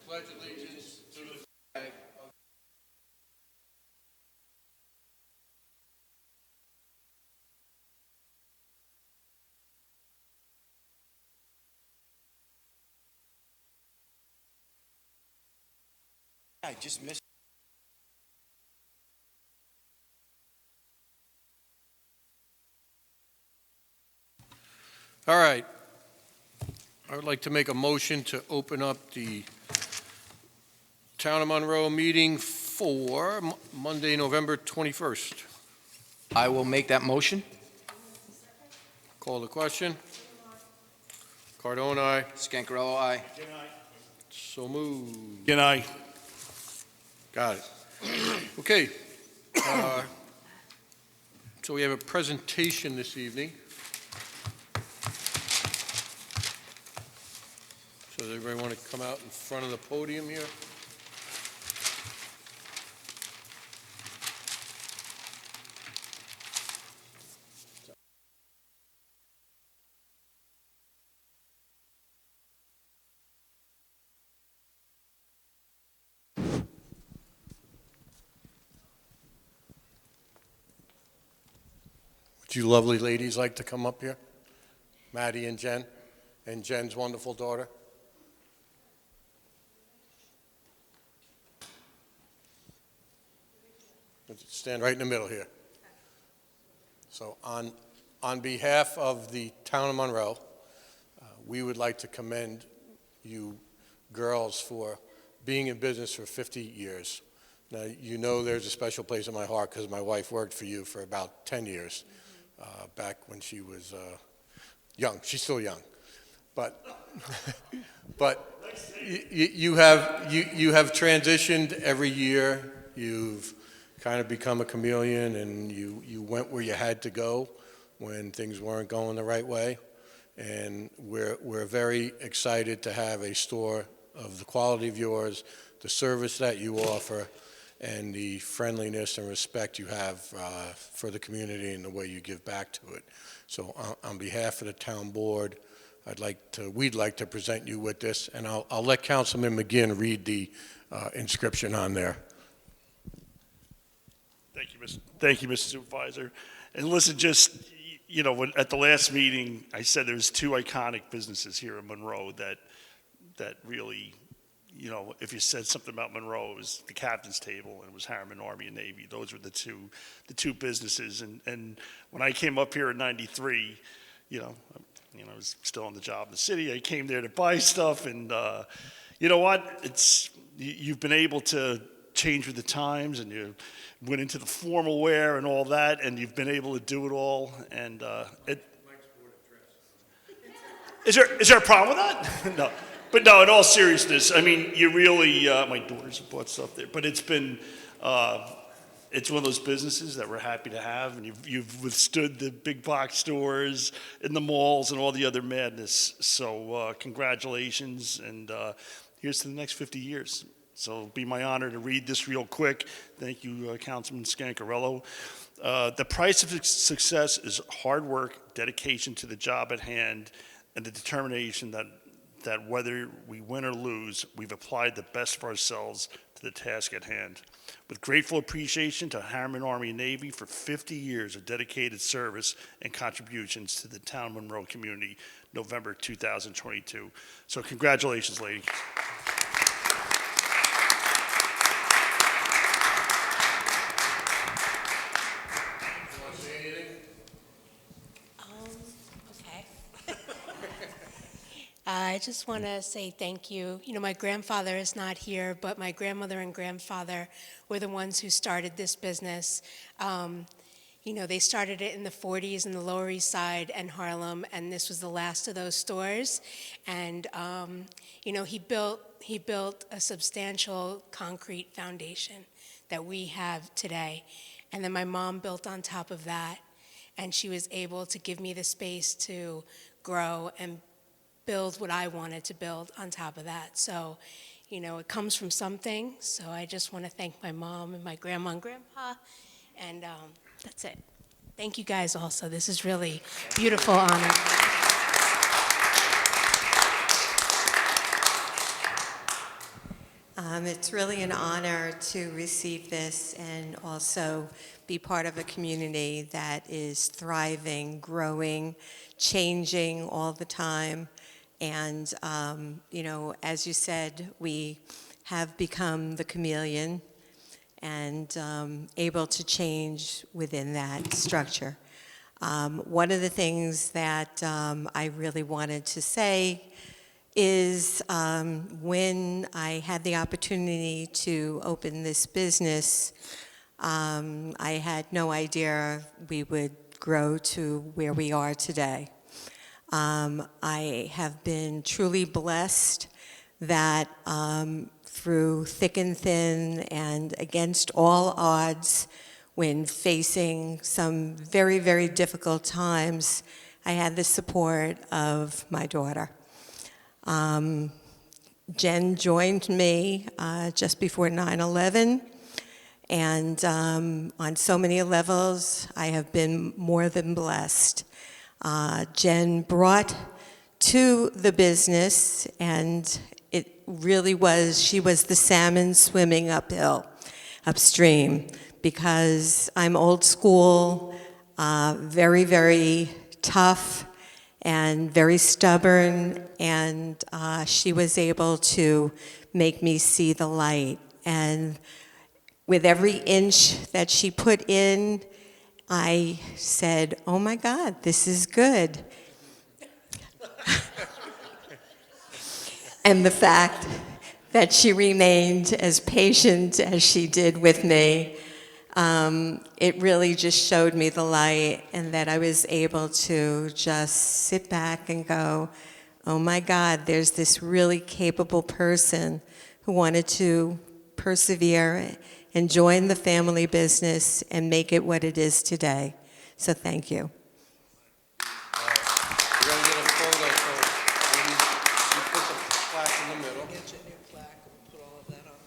Pledge allegiance to the flag. I just missed. All right. I would like to make a motion to open up the Town of Monroe meeting for Monday, November 21st. I will make that motion. Call the question. Cardone, aye. Scancarello, aye. So moved. Good night. Got it. Okay. So we have a presentation this evening. So does everybody want to come out in front of the podium here? Would you lovely ladies like to come up here? Maddie and Jen's wonderful daughter. Stand right in the middle here. So on behalf of the Town of Monroe, we would like to commend you girls for being in business for 50 years. Now, you know there's a special place in my heart because my wife worked for you for about 10 years, back when she was young. She's still young. But you have transitioned every year. You've kind of become a chameleon, and you went where you had to go when things weren't going the right way. And we're very excited to have a store of the quality of yours, the service that you offer, and the friendliness and respect you have for the community and the way you give back to it. So on behalf of the town board, we'd like to present you with this, and I'll let Councilman McGinn read the inscription on there. Thank you, Mr. Supervisor. And listen, just, at the last meeting, I said there's two iconic businesses here in Monroe that really, if you said something about Monroe, it was the Captain's Table and it was Harriman Army and Navy. Those were the two businesses. And when I came up here in '93, I was still on the job in the city. I came there to buy stuff, and you know what? You've been able to change with the times, and you went into the formal wear and all that, and you've been able to do it all. And is there a problem with that? No. But no, in all seriousness, I mean, you really, my daughters have bought stuff there, but it's been, it's one of those businesses that we're happy to have, and you've withstood the big box stores and the malls and all the other madness. So congratulations, and here's to the next 50 years. So it'll be my honor to read this real quick. Thank you, Councilman Scancarello. The price of success is hard work, dedication to the job at hand, and the determination that whether we win or lose, we've applied the best of ourselves to the task at hand. With grateful appreciation to Harriman Army and Navy for 50 years of dedicated service and contributions to the town of Monroe community, November 2022. So congratulations, ladies. I just want to say thank you. My grandfather is not here, but my grandmother and grandfather were the ones who started this business. They started it in the 40s in the Lower East Side and Harlem, and this was the last of those stores. And, he built a substantial concrete foundation that we have today. And then my mom built on top of that, and she was able to give me the space to grow and build what I wanted to build on top of that. So, it comes from something. So I just want to thank my mom and my grandma and grandpa. And that's it. Thank you guys also. This is really beautiful honor. It's really an honor to receive this and also be part of a community that is thriving, growing, changing all the time. And, as you said, we have become the chameleon and able to change within that structure. One of the things that I really wanted to say is when I had the opportunity to open this business, I had no idea we would grow to where we are today. I have been truly blessed that through thick and thin and against all odds, when facing some very, very difficult times, I had the support of my daughter. Jen joined me just before 9/11, and on so many levels, I have been more than blessed. Jen brought to the business, and it really was, she was the salmon swimming upstream, because I'm old school, very, very tough, and very stubborn, and she was able to make me see the light. And with every inch that she put in, I said, oh my God, this is good. And the fact that she remained as patient as she did with me, it really just showed me the light, and that I was able to just sit back and go, oh my God, there's this really capable person who wanted to persevere and join the family business and make it what it is today. So thank you. We're going to get a photo, so maybe you put the plaque in the middle. Get you a new plaque, we'll put all of that on.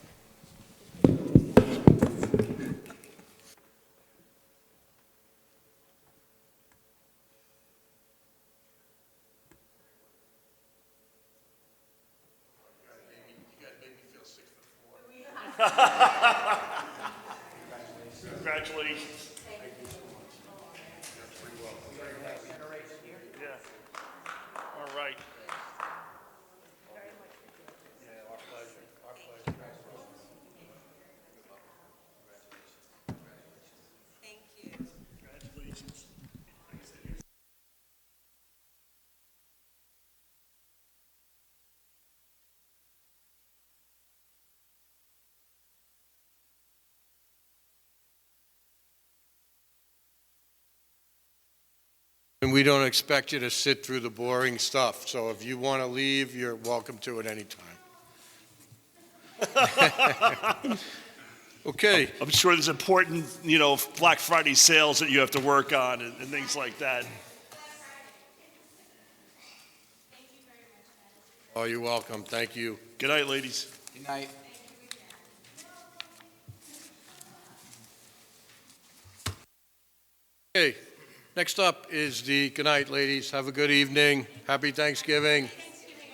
Congratulations. Yeah. All right. Thank you. Congratulations. And we don't expect you to sit through the boring stuff, so if you want to leave, you're welcome to at any time. Okay, I'm sure there's important, Black Friday sales that you have to work on and things like that. oh, you're welcome, thank you. Good night, ladies. Good night. Okay, next up is the, good night, ladies, have a good evening, happy Thanksgiving.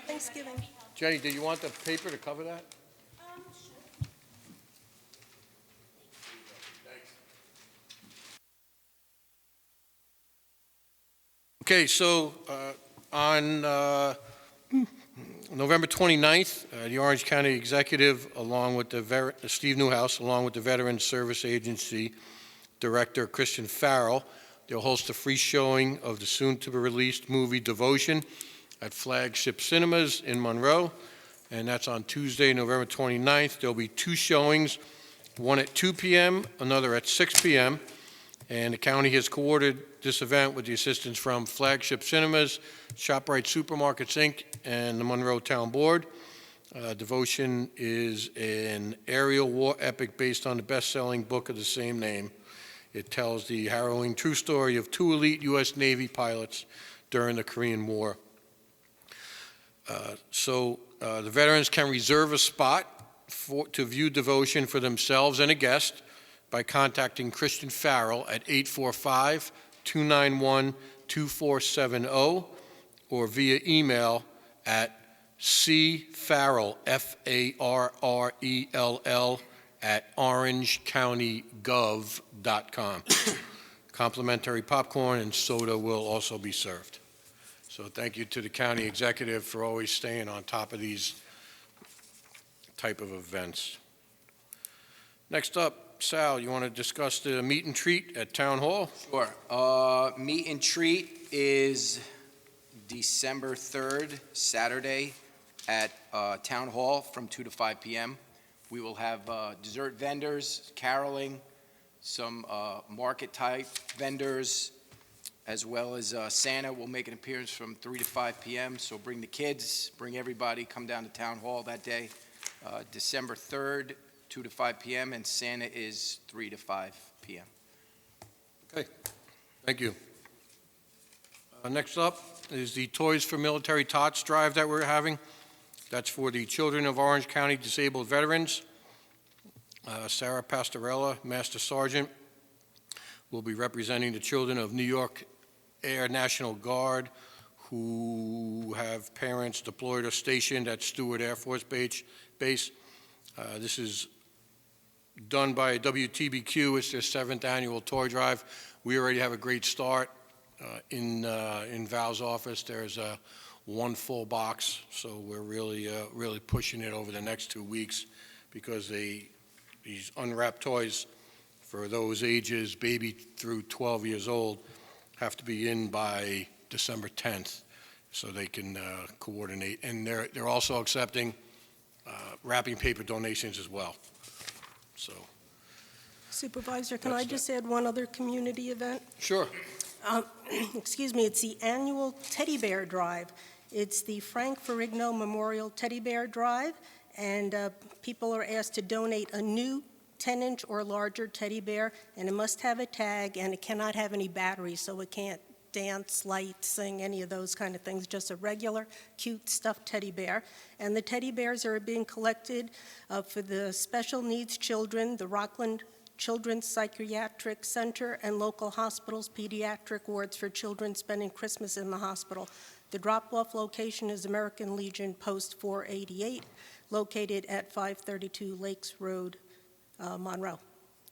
Thanksgiving. Jenny, do you want the paper to cover that? Okay, so on November 29th, the Orange County Executive, along with Steve Newhouse, along with the Veterans Service Agency Director Christian Farrell, they'll host a free showing of the soon-to-be-released movie Devotion at Flagship Cinemas in Monroe, and that's on Tuesday, November 29th. There'll be two showings, one at 2 p.m., another at 6 p.m., and the county has coordinated this event with the assistance from Flagship Cinemas, ShopRite Supermarkets, Inc., and the Monroe Town Board. Devotion is an aerial war epic based on the best-selling book of the same name. It tells the harrowing true story of two elite U.S. Navy pilots during the Korean War. The veterans can reserve a spot to view Devotion for themselves and a guest by contacting Christian Farrell at 845-291-2470 or via email at C. Farrell, Farrell, at orangecountygov.com. Complimentary popcorn and soda will also be served. So thank you to the county executive for always staying on top of these type of events. Next up, Sal, you want to discuss the meet and treat at Town Hall? Sure. Meet and treat is December 3rd, Saturday, at Town Hall from 2 to 5 p.m. We will have dessert vendors, caroling, some market-type vendors, as well as Santa will make an appearance from 3 to 5 p.m. So bring the kids, bring everybody, come down to Town Hall that day, December 3rd, 2 to 5 p.m., and Santa is 3 to 5 p.m. Okay, thank you. Next up is the Toys for Military Tots drive that we're having. That's for the Children of Orange County Disabled Veterans. Sarah Pastorella, Master Sergeant, will be representing the children of New York Air National Guard who have parents deployed or stationed at Stewart Air Force Base. This is done by WTBQ. It's their 7th annual toy drive. We already have a great start. In Val's office, there's one full box, so we're really pushing it over the next 2 weeks because these unwrapped toys for those ages, baby through 12 years old, have to be in by December 10th so they can coordinate. And they're also accepting wrapping paper donations as well. So, Supervisor, can I That's just add one other community event? sure. Excuse me, it's the annual Teddy Bear Drive. It's the Frank Ferrigno Memorial Teddy Bear Drive, and people are asked to donate a new 10-inch or larger teddy bear, and it must have a tag, and it cannot have any batteries, so it can't dance, light, sing, any of those kind of things, just a regular, cute, stuffed teddy bear. And the teddy bears are being collected for the special needs children, the Rockland Children's Psychiatric Center, and local hospitals' pediatric wards for children spending Christmas in the hospital. The drop-off location is American Legion Post 488, located at 532 Lakes Road, Monroe.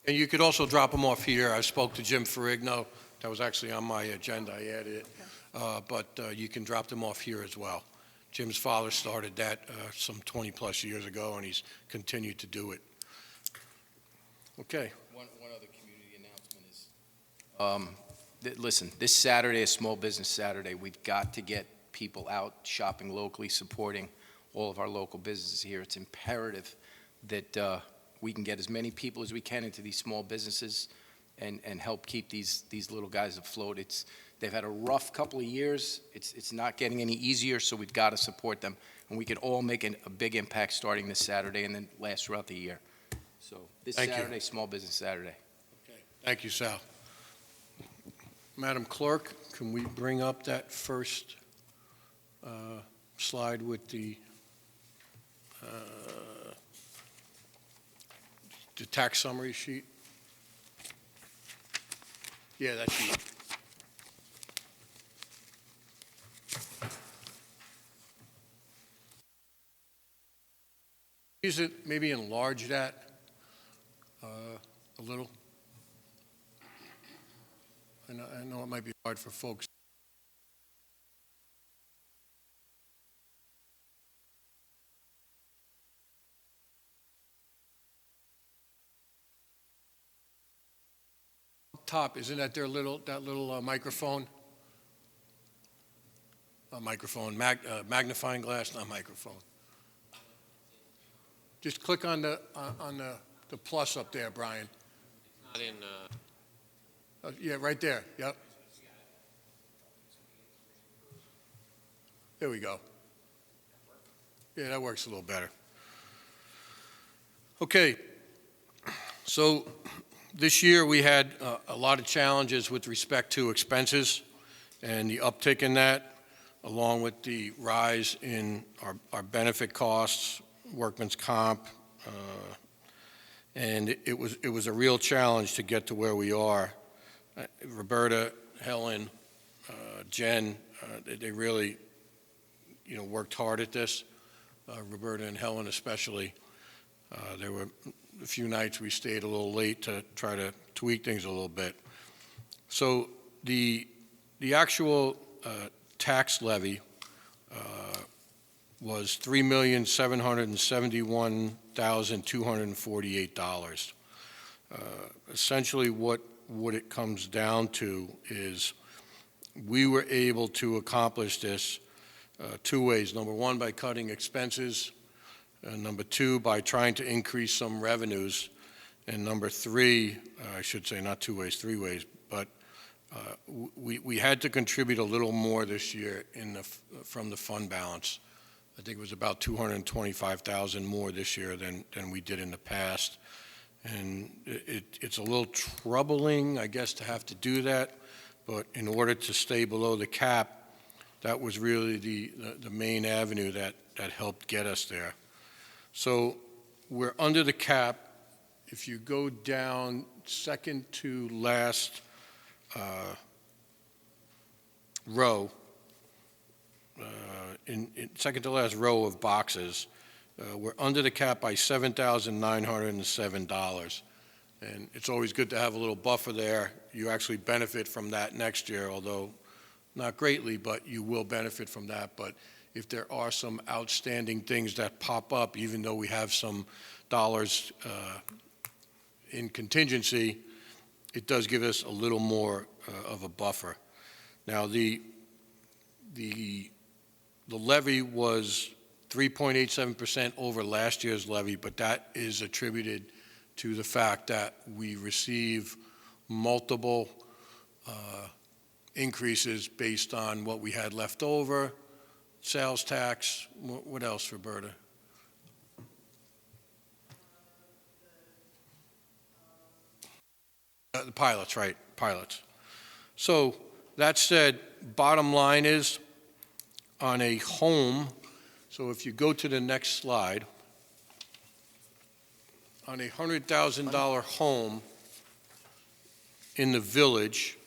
And you could also drop them off here. I spoke to Jim Ferrigno. That was actually on my agenda. I added it. But you can drop them off here as well. Jim's father started that some 20-plus years ago, and he's continued to do it. Okay. One other community announcement is, listen, this Saturday is Small Business Saturday. We've got to get people out shopping locally, supporting all of our local businesses here. It's imperative that we can get as many people as we can into these small businesses and help keep these little guys afloat. They've had a rough couple of years. It's not getting any easier, so we've got to support them. And we can all make a big impact starting this Saturday and then last throughout the year. So this Thank you. Saturday, Small Business Saturday. Okay. Thank you, Sal. Madam Clerk, can we bring up that first slide with the tax summary sheet? Yeah, that sheet. Is it maybe enlarge that a little? I know it might be hard for folks. Top, isn't that their little microphone? Not microphone, magnifying glass, not microphone. Just click on the plus up there, Brian. Not in, Yeah, right there. Yep. There we go. Yeah, that works a little better. Okay. So this year we had a lot of challenges with respect to expenses and the uptick in that, along with the rise in our benefit costs, workman's comp, and it was a real challenge to get to where we are. Roberta, Helen, Jen, they really, worked hard at this. Roberta and Helen especially. There were a few nights we stayed a little late to try to tweak things a little bit. So the actual tax levy was $3,771,248. Essentially what it comes down to is we were able to accomplish this two ways. Number one, by cutting expenses, and number two, by trying to increase some revenues, and number three, I should say not two ways, three ways, but we had to contribute a little more this year from the fund balance. I think it was about $225,000 more this year than we did in the past. And it's a little troubling, I guess, to have to do that, but in order to stay below the cap, that was really the main avenue that helped get us there. So we're under the cap. If you go down second to last row, in second to last row of boxes, we're under the cap by $7,907. And it's always good to have a little buffer there. You actually benefit from that next year, although not greatly, but you will benefit from that. But if there are some outstanding things that pop up, even though we have some dollars in contingency, it does give us a little more of a buffer. Now, the levy was 3.87% over last year's levy, but that is attributed to the fact that we receive multiple increases based on what we had left over, sales tax. What else, Roberta? The pilots, right, pilots. So that said, bottom line is on a home, so if you go to the next slide, on a $100,000 home in the village,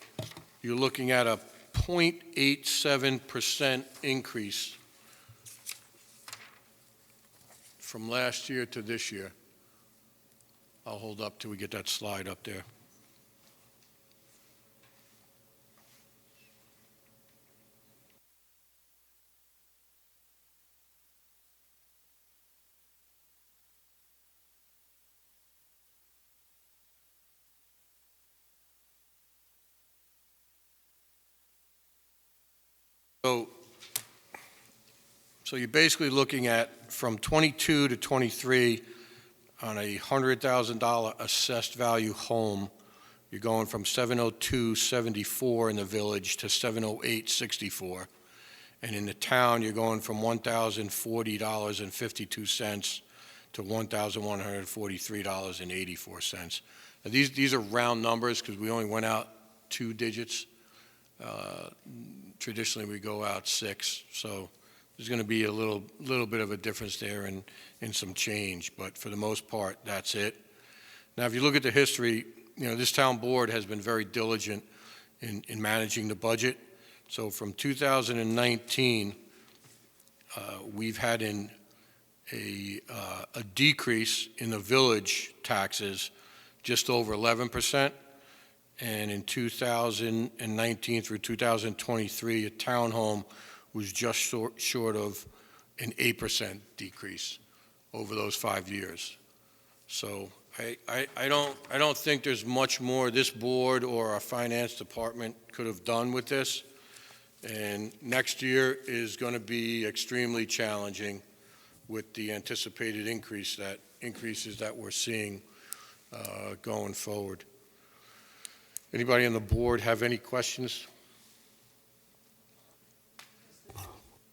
you're looking at a 0.87% increase from last year to this year. I'll hold up till we get that slide up there. So you're basically looking at from 22 to 23 on a $100,000 assessed value home, you're going from 702.74 in the village to 708.64. And in the town, you're going from $1,040.52 to $1,143.84. Now, these are round numbers because we only went out 2 digits. Traditionally, we go out 6, so there's going to be a little bit of a difference there in some change, but for the most part, that's it. Now, if you look at the history, this town board has been very diligent in managing the budget. So from 2019, we've had a decrease in the village taxes just over 11%. And in 2019 through 2023, a townhome was just short of an 8% decrease over those 5 years. So I don't think there's much more this board or our finance department could have done with this. And next year is going to be extremely challenging with the anticipated increases that we're seeing going forward. Anybody on the board have any questions?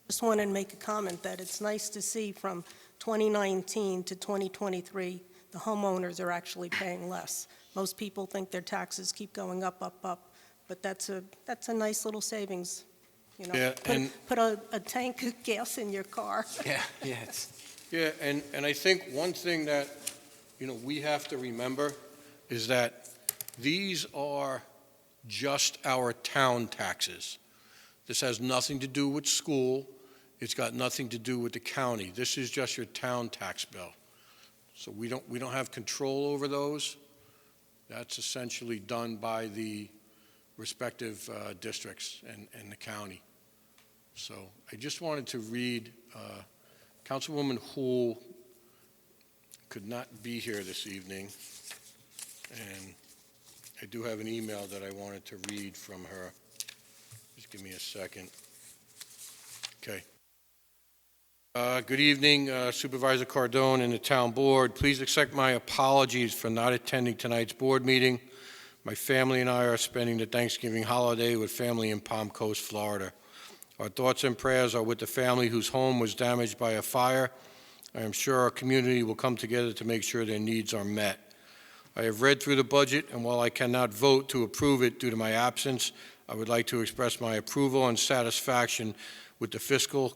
Just wanted to make a comment that it's nice to see from 2019 to 2023, the homeowners are actually paying less. Most people think their taxes keep going up, but that's a nice little savings. Yeah, put a tank of gas in your car. Yeah. Yeah, and I think one thing that, we have to remember is that these are just our town taxes. This has nothing to do with school. It's got nothing to do with the county. This is just your town tax bill. So we don't have control over those. That's essentially done by the respective districts and the county. So I just wanted to read, Councilwoman Houle could not be here this evening, and I do have an email that I wanted to read from her. Just give me a second. Okay. Good evening, Supervisor Cardone and the Town Board. Please accept my apologies for not attending tonight's board meeting. My family and I are spending the Thanksgiving holiday with family in Palm Coast, Florida. Our thoughts and prayers are with the family whose home was damaged by a fire. I am sure our community will come together to make sure their needs are met. I have read through the budget, and while I cannot vote to approve it due to my absence, I would like to express my approval and satisfaction with the fiscal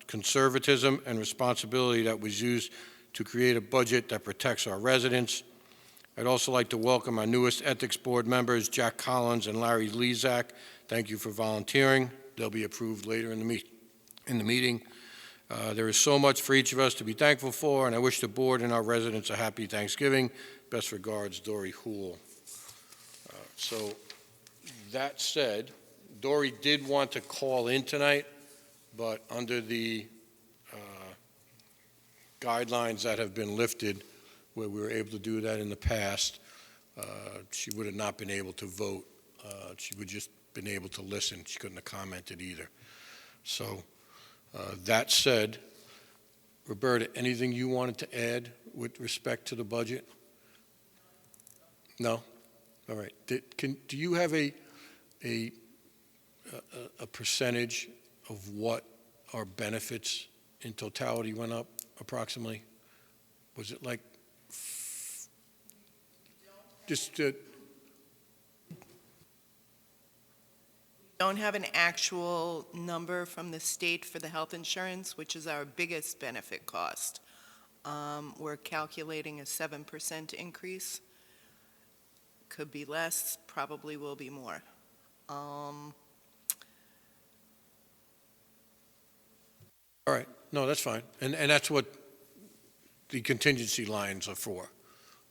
conservatism and responsibility that was used to create a budget that protects our residents. I'd also like to welcome our newest Ethics Board members, Jack Collins and Larry Lezak. Thank you for volunteering. They'll be approved later in the meeting. There is so much for each of us to be thankful for, and I wish the board and our residents a happy Thanksgiving. Best regards, Dory Houle. So that said, Dory did want to call in tonight, but under the guidelines that have been lifted, where we were able to do that in the past, she would have not been able to vote. She would just been able to listen. She couldn't have commented either. So that said, Roberta, anything you wanted to add with respect to the budget? No? All right. Do you have a percentage of what our benefits in totality went up approximately? Was it like just Don't have an actual number from the state for the health insurance, which is our biggest benefit cost. We're calculating a 7% increase. Could be less, probably will be more. all right? No, that's fine. And that's what the contingency lines are for,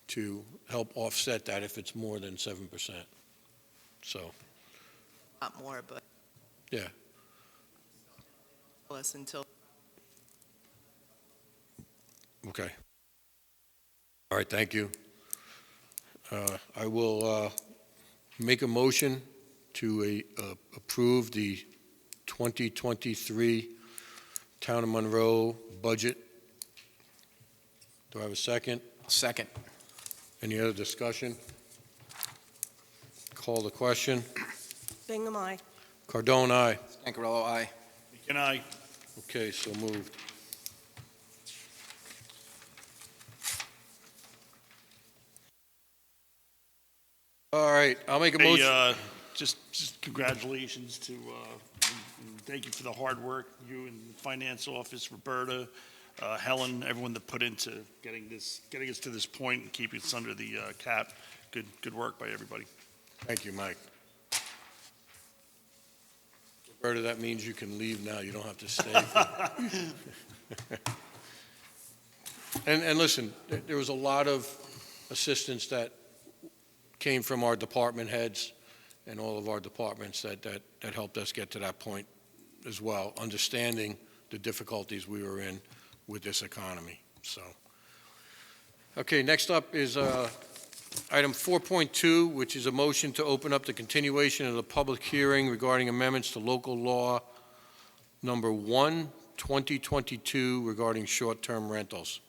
to help offset that if it's more than 7%. So, Not more, but yeah. less until. Okay. All right, thank you. I will make a motion to approve the 2023 Town of Monroe budget. Do I have a second? Second. Any other discussion? Call the question. Bingham, aye. Cardone, aye. Stancarello, aye. Can I? Okay, so moved. All right, I'll make a motion. Hey, just congratulations to, and thank you for the hard work, you and the finance office, Roberta, Helen, everyone that put into getting us to this point and keeping us under the cap. Good work by everybody. Thank you, Mike. Roberta, that means you can leave now. You don't have to stay. And listen, there was a lot of assistance that came from our department heads and all of our departments that helped us get to that point as well, understanding the difficulties we were in with this economy. So, okay, next up is item 4.2, which is a motion to open up the continuation of the public hearing regarding amendments to local law number 1, 2022 regarding short-term rentals.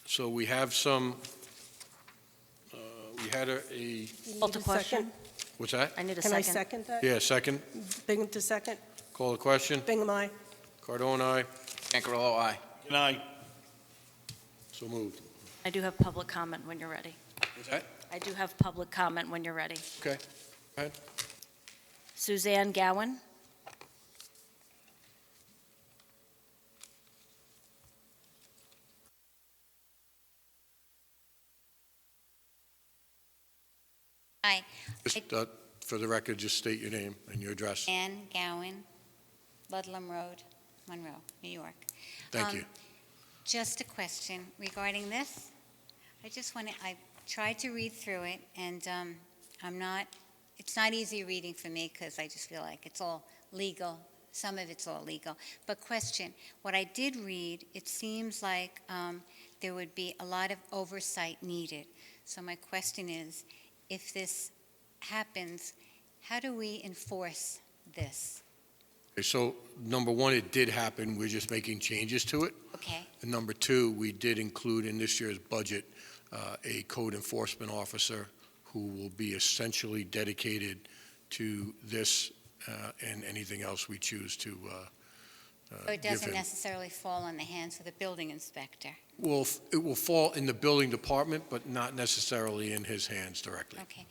So we have some, we had a, Call to question? what's that? I need a Can I second. second that? Yeah, second. Bingham to second? Call the question. Bingham, aye. Cardone, aye. Stancarello, aye. Can I? So moved. I do have public comment when you're ready. What's that? I do have public comment when you're ready. Okay. Go ahead. Suzanne Gowan. Hi, Just for the record, just state your name and your address. Ann Gowan, Ludlam Road, Monroe, New York. Thank you. Just a question regarding this. I tried to read through it, and it's not easy reading for me because I just feel like it's all legal. Some of it's all legal. But question, what I did read, it seems like there would be a lot of oversight needed. So my question is, if this happens, how do we enforce this? Okay, so, number one, it did happen. We're just making changes to it. Okay, And number two, we did include in this year's budget a code enforcement officer who will be essentially dedicated to this and anything else we choose to so it give doesn't him. necessarily fall on the hands of the building inspector? It will fall in the building department, but not necessarily in his hands directly. Okay,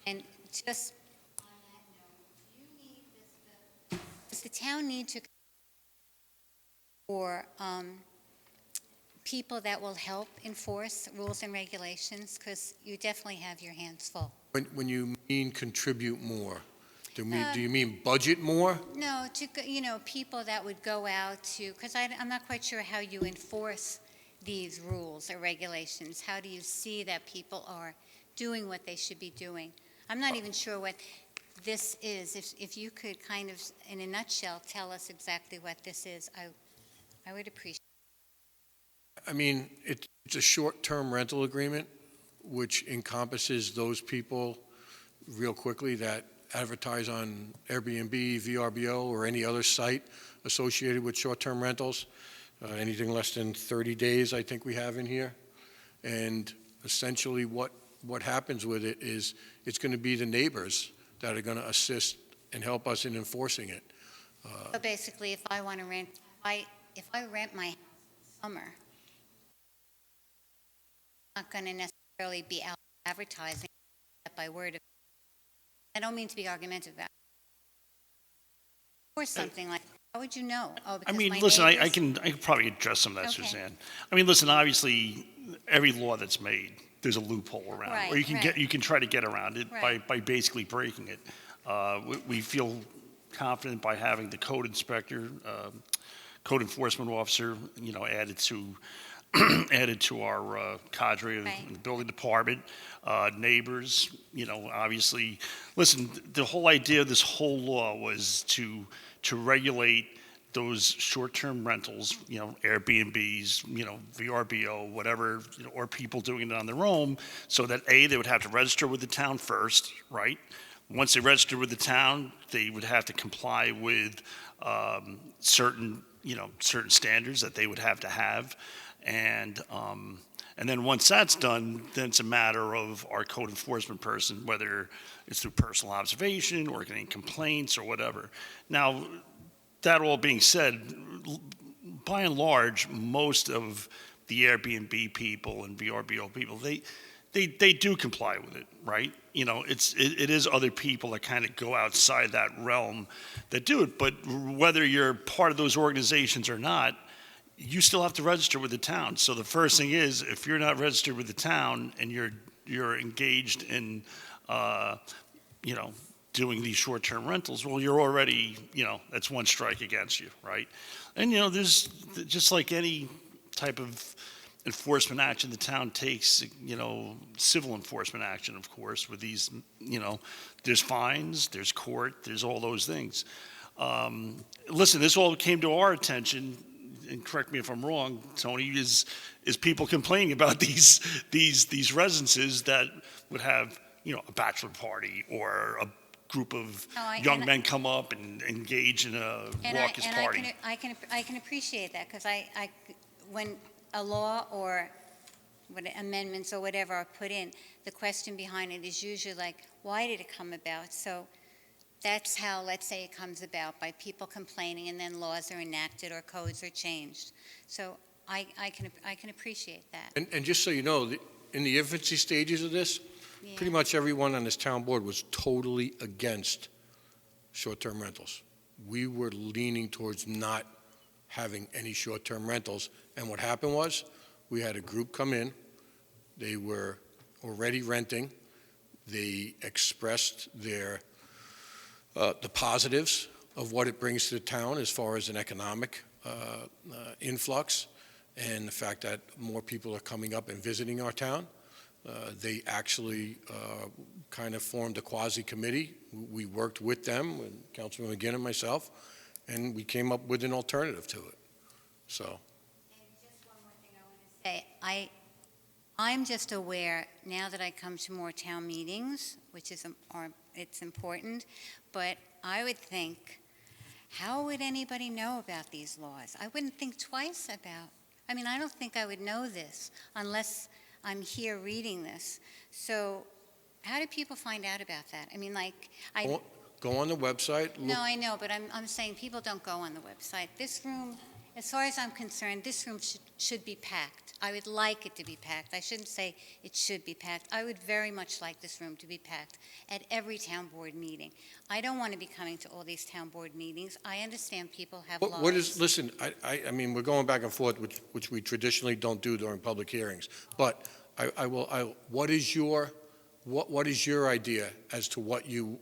and just on that note, does the town need to, or people that will help enforce rules and regulations? Because you definitely have your hands full. When you mean contribute more, do you mean budget more? No, people that would go out to, because I'm not quite sure how you enforce these rules or regulations. How do you see that people are doing what they should be doing? I'm not even sure what this is. If you could kind of, in a nutshell, tell us exactly what this is, I would appreciate it. I mean, it's a short-term rental agreement, which encompasses those people real quickly that advertise on Airbnb, VRBO, or any other site associated with short-term rentals. Anything less than 30 days, I think we have in here. And essentially what happens with it is it's going to be the neighbors that are going to assist and help us in enforcing it. So basically, if I want to rent, if I rent my house in summer, I'm not going to necessarily be out advertising by word of. I don't mean to be argumentative about it. Or something like, how would you know? Oh, I because mean, my listen, I neighbors- can probably address some of that, Okay. Suzanne. I mean, listen, obviously, every law that's made, there's a loophole around, Right, or right. you can try to get around it Right. by basically breaking it. We feel confident by having the code inspector, code enforcement officer, added to added to our cadre Right. in the building department, neighbors, obviously. Listen, the whole idea of this whole law was to regulate those short-term rentals, Airbnbs, VRBO, whatever, or people doing it on their own, so that A, they would have to register with the town first, right? Once they registered with the town, they would have to comply with certain standards that they would have to have. And then once that's done, then it's a matter of our code enforcement person, whether it's through personal observation or getting complaints or whatever. Now, that all being said, by and large, most of the Airbnb people and VRBO people, they do comply with it, right? It is other people that kind of go outside that realm that do it. But whether you're part of those organizations or not, you still have to register with the town. So the first thing is, if you're not registered with the town and you're engaged in, doing these short-term rentals, well, you're already, that's one strike against you, right? And, there's just like any type of enforcement action the town takes, civil enforcement action, of course, with these, there's fines, there's court, there's all those things. Listen, this all came to our attention, and correct me if I'm wrong, Tony, is people complaining about these residences that would have, a bachelor party or a group of young men come up and engage in a raucous party. I can appreciate that, because when a law or amendments or whatever are put in, the question behind it is usually like, why did it come about? So that's how, let's say, it comes about, by people complaining, and then laws are enacted or codes are changed. So I can appreciate that. And just so you know, in the infancy stages of this, Yeah. pretty much everyone on this town board was totally against short-term rentals. We were leaning towards not having any short-term rentals. And what happened was, we had a group come in. They were already renting. They expressed the positives of what it brings to the town as far as an economic influx, and the fact that more people are coming up and visiting our town. They actually kind of formed a quasi-committee. We worked with them, and Councilman McGinn and myself, and we came up with an alternative to it. So, And just one more thing I want to say. I'm just aware, now that I come to more town meetings, which is, it's important, but I would think, how would anybody know about these laws? I wouldn't think twice about, I don't think I would know this unless I'm here reading this. So how do people find out about that? go on the website. No, I know, but I'm saying people don't go on the website. This room, as far as I'm concerned, this room should be packed. I would like it to be packed. I shouldn't say it should be packed. I would very much like this room to be packed at every town board meeting. I don't want to be coming to all these town board meetings. I understand people have lives. What is, listen, I mean, we're going back and forth, which we traditionally don't do during public hearings, but what is your idea as to what you?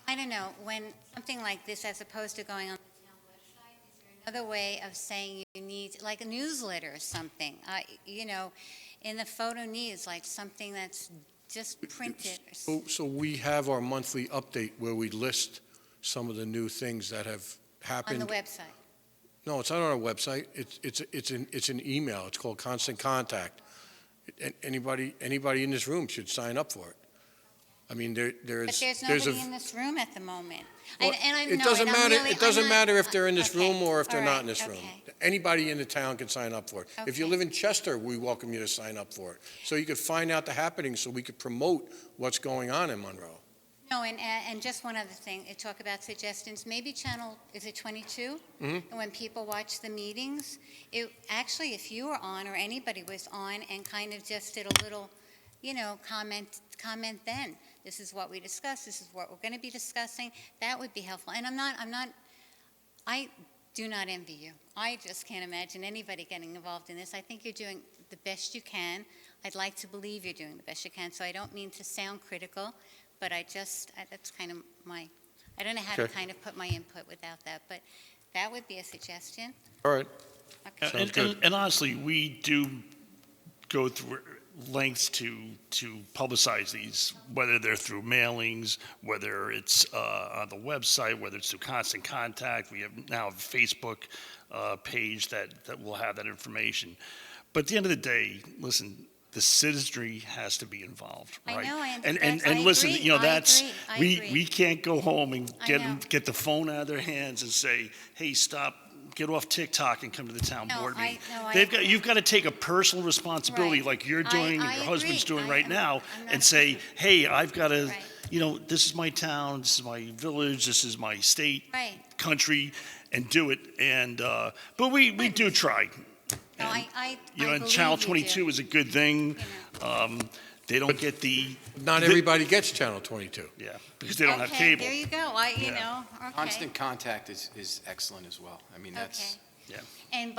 I don't know, when something like this, as opposed to going on the town website, is there another way of saying you need, like a newsletter or something? In the photo needs, like something that's just printed. So we have our monthly update where we list some of the new things that have happened. On the website. No, it's not on our website. It's an email. It's called Constant Contact. Anybody in this room should sign up for it. I mean, But there's nobody in this room at the moment. Well, it doesn't matter if they're in this room or if they're not in this room. Anybody in the town can sign up for it. If you Okay. live in Chester, we welcome you to sign up for it. So you could find out the happenings, so we could promote what's going on in Monroe. No, and just one other thing, talk about suggestions, maybe channel, is it 22? Mhm. And when people watch the meetings, actually, if you were on or anybody was on and kind of just did a little, comment then. This is what we discussed, this is what we're going to be discussing, that would be helpful. And I do not envy you. I just can't imagine anybody getting involved in this. I think you're doing the best you can. I'd like to believe you're doing the best you can, so I don't mean to sound critical, but that's kind of I don't know how to Okay. kind of put my input without that, but that would be a suggestion. All right. Okay. Sounds good. And honestly, we do go through lengths to publicize these, whether they're through mailings, whether it's on the website, whether it's through Constant Contact. We have now a Facebook page that will have that information. But at the end of the day, listen, the citizenry has to be involved, I right? know, And I listen, agree, you know, I that's agree, I we agree. we can't go home and I know. get the phone out of their hands and say, hey, stop. Get off TikTok and come to the town No, board meeting. I You've got to take a personal responsibility Right. like you're doing and I your husband's agree. doing right now I'm not- and say, hey, I've got to, Right. this is my town, this is my village, this is my state, Right. country, and do it. And, but we do try. No, And, I and believe Channel you do. 22 is a good thing. You They don't get Not everybody gets Channel 22. because they don't have Okay, cable. there you go, Yeah. okay. Constant Contact is excellent as well. I mean, that's, Yeah. And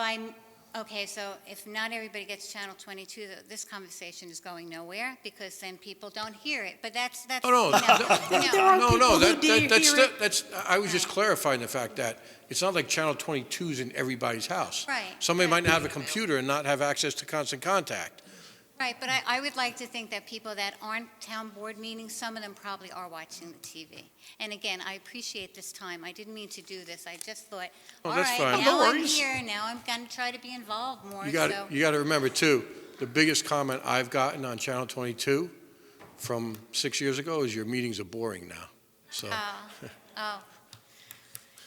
so if not everybody gets Channel 22, this conversation is going nowhere, because then people don't hear it, but that's. Oh, no, hear that's, I was just clarifying the fact that it's not like Channel 22 is in everybody's house. Right, Somebody right. might not have a computer and not have access to Constant Contact. Right, but I would like to think that people that aren't town board meetings, some of them probably are watching the TV. And again, I appreciate this time. I didn't mean to do this. I just thought, Oh, all that's right, fine. now No I'm worries. here, now I'm going to try to be involved more, You so. got to remember, too, the biggest comment I've gotten on Channel 22 from 6 years ago is your meetings are boring now. So, Oh,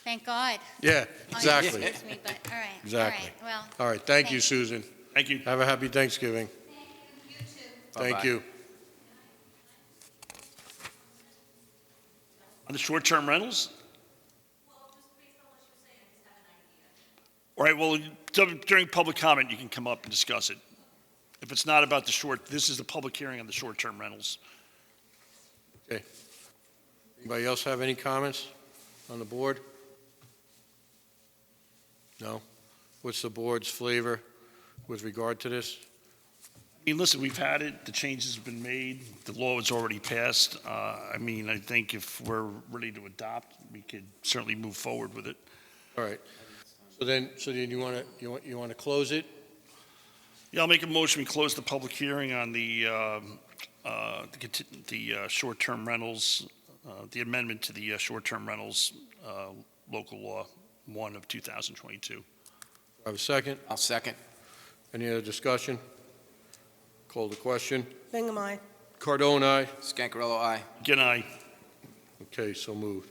thank God. yeah, Oh, exactly. excuse me, but, all right. Exactly. All right, well. All right, thank you, Thanks. Susan. Thank you. Have a happy Thanksgiving. You too. Thank Bye-bye. you. On the short-term rentals? All right, well, during public comment, you can come up and discuss it. If it's not about this is the public hearing on the short-term rentals. Okay. Anybody else have any comments on the board? No? What's the board's flavor with regard to this? I mean, listen, we've had it, the changes have been made, the law is already passed. I mean, I think if we're ready to adopt, we could certainly move forward with it. All right. So then you want to close it? Yeah, I'll make a motion, we close the public hearing on the short-term rentals, the amendment to the short-term rentals, local law 1 of 2022. Do I have a second? I'll second. Any other discussion? Call the question. Bingham, aye. Cardone, aye. Scancarello, aye. Again, aye. Okay, so moved.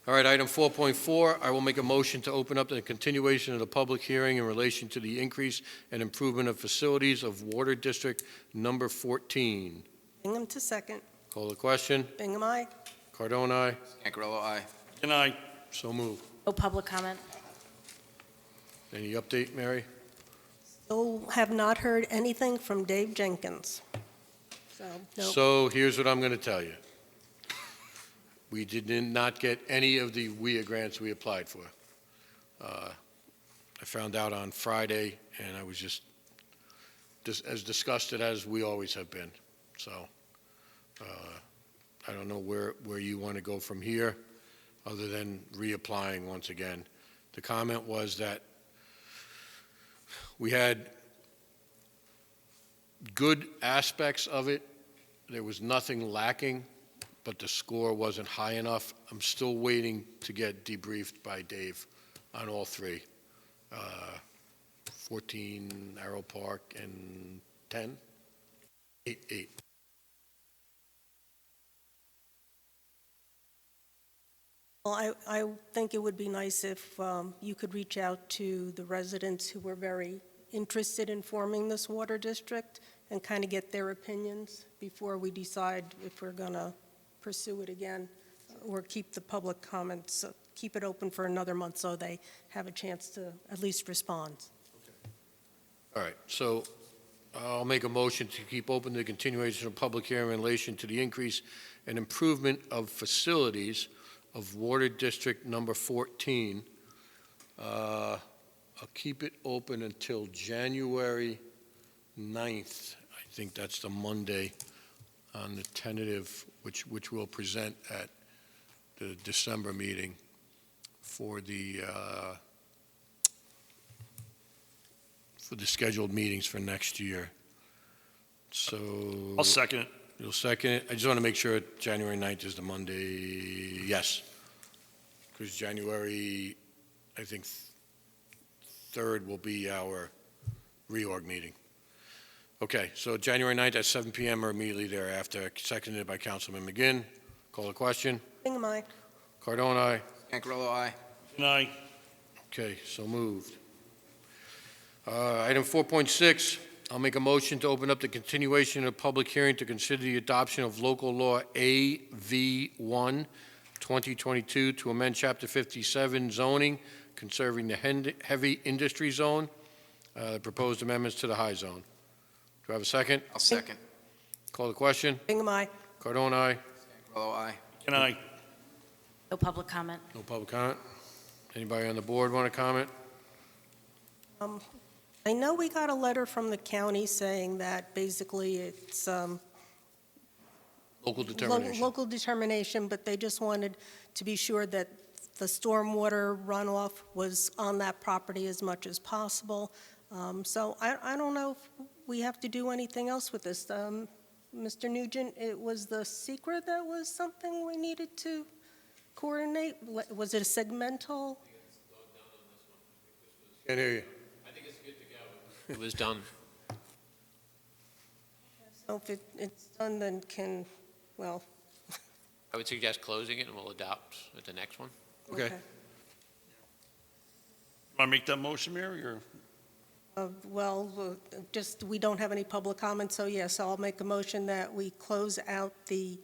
All right, item 4.4, I will make a motion to open up the continuation of the public hearing in relation to the increase and improvement of facilities of Water District Number 14. Bingham to second. Call the question. Bingham, aye. Cardone, aye. Scancarello, aye. Again, aye. So moved. No public comment. Any update, Mary? Still have not heard anything from Dave Jenkins. So, no. So here's what I'm going to tell you. We did not get any of the WIA grants we applied for. I found out on Friday, and I was just as disgusted as we always have been. So I don't know where you want to go from here, other than reapplying once again. The comment was that we had good aspects of it. There was nothing lacking, but the score wasn't high enough. I'm still waiting to get debriefed by Dave on all three. 14 Arrow Park and 10? 8. Well, I think it would be nice if you could reach out to the residents who were very interested in forming this water district and kind of get their opinions before we decide if we're going to pursue it again or keep the public comments, keep it open for another month so they have a chance to at least respond. All right, so I'll make a motion to keep open the continuation of public hearing in relation to the increase and improvement of facilities of Water District Number 14. I'll keep it open until January 9th. I think that's the Monday on the tentative, which we'll present at the December meeting for the scheduled meetings for next year. So I'll second it. you'll second it? I just want to make sure January 9th is the Monday. Yes. Because January, I think, 3rd will be our reorg meeting. Okay, so January 9th at 7 p.m. or immediately thereafter, seconded by Councilman McGinn. Call the question. Bingham, aye. Cardone, aye. Scancarello, aye. Again, aye. Okay, so moved. Item 4.6, I'll make a motion to open up the continuation of public hearing to consider the adoption of local law AV1 2022 to amend Chapter 57 zoning conserving the heavy industry zone, proposed amendments to the high zone. Do I have a second? I'll second. Call the question. Bingham, aye. Cardone, aye. Scancarello, aye. Again, aye. No public comment. No public comment. Anybody on the board want to comment? I know we got a letter from the county saying that basically it's Local determination. local determination, but they just wanted to be sure that the stormwater runoff was on that property as much as possible. So I don't know if we have to do anything else with this. Mr. Nugent, it was the secret that was something we needed to coordinate? Was it a segmental? Can't hear you. It was done. So if it's done, then well. I would suggest closing it, and we'll adopt at the next one. Okay. Want to make that motion, Mary, or? We don't have any public comments, so yes, I'll make a motion that we close out the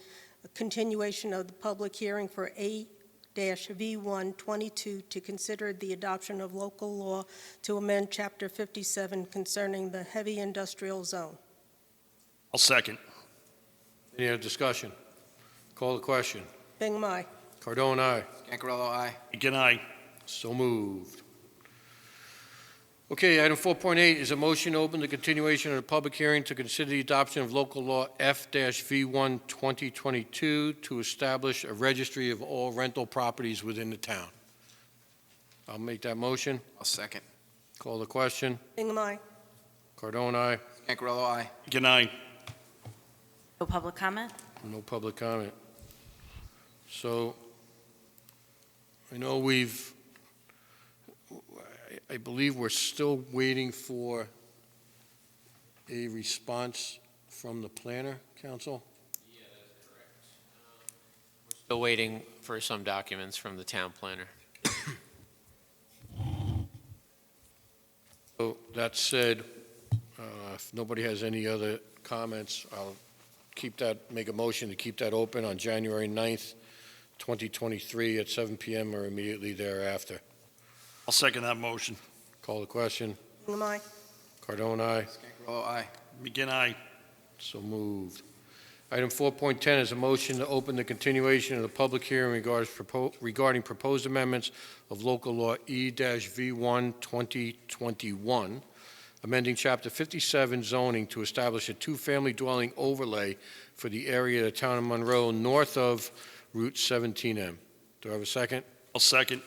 continuation of the public hearing for A-V122 to consider the adoption of local law to amend Chapter 57 concerning the heavy industrial zone. I'll second. Any other discussion? Call the question. Bingham, aye. Cardone, aye. Scancarello, aye. Again, aye. So moved. Okay, item 4.8 is a motion to open the continuation of the public hearing to consider the adoption of local law F-V1 2022 to establish a registry of all rental properties within the town. I'll make that motion. I'll second. Call the question. Bingham, aye. Cardone, aye. Cancarello, aye. Good night. No public comment? No public comment. So, I know I believe we're still waiting for a response from the planner, council? Yeah, that's correct. We're still waiting for some documents from the town planner. So, that said, if nobody has any other comments, I'll make a motion to keep that open on January 9th, 2023 at 7 PM or immediately thereafter. I'll second that motion. Call the question. Bingham, aye. Cardone, aye. Cancarello, aye. McGinn, aye. So moved. Item 4.10 is a motion to open the continuation of the public hearing regarding proposed amendments of local law E-V1 2021, amending Chapter 57 zoning to establish a two-family dwelling overlay for the area of the town of Monroe north of Route 17M. Do I have a second? I'll second.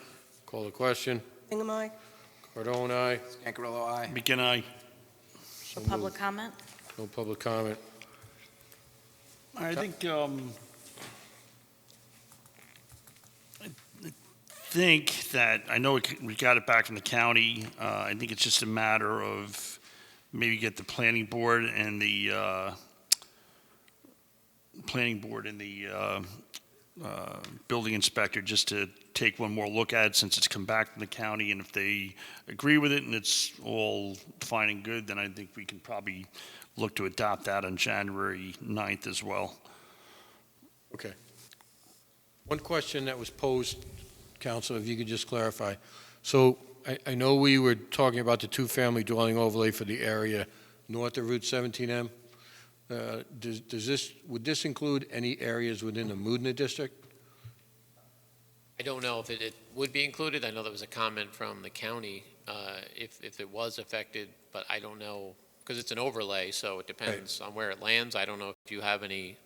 Call the question. Bingham, aye. Cardone, aye. Cancarello, aye. McGinn, aye. So No public moved. comment? No public comment. I think that, I know we got it back from the county. I think it's just a matter of maybe get the planning board and the building inspector just to take one more look at it since it's come back from the county. And if they agree with it and it's all fine and good, then I think we can probably look to adopt that on January 9th as well. Okay. One question that was posed, Council, if you could just clarify. So I know we were talking about the two-family dwelling overlay for the area north of Route 17M. Would this include any areas within the Moodna district? I don't know if it would be included. I know there was a comment from the county if it was affected, but I don't know, because it's an overlay, so it depends on where it lands. I don't know if you have any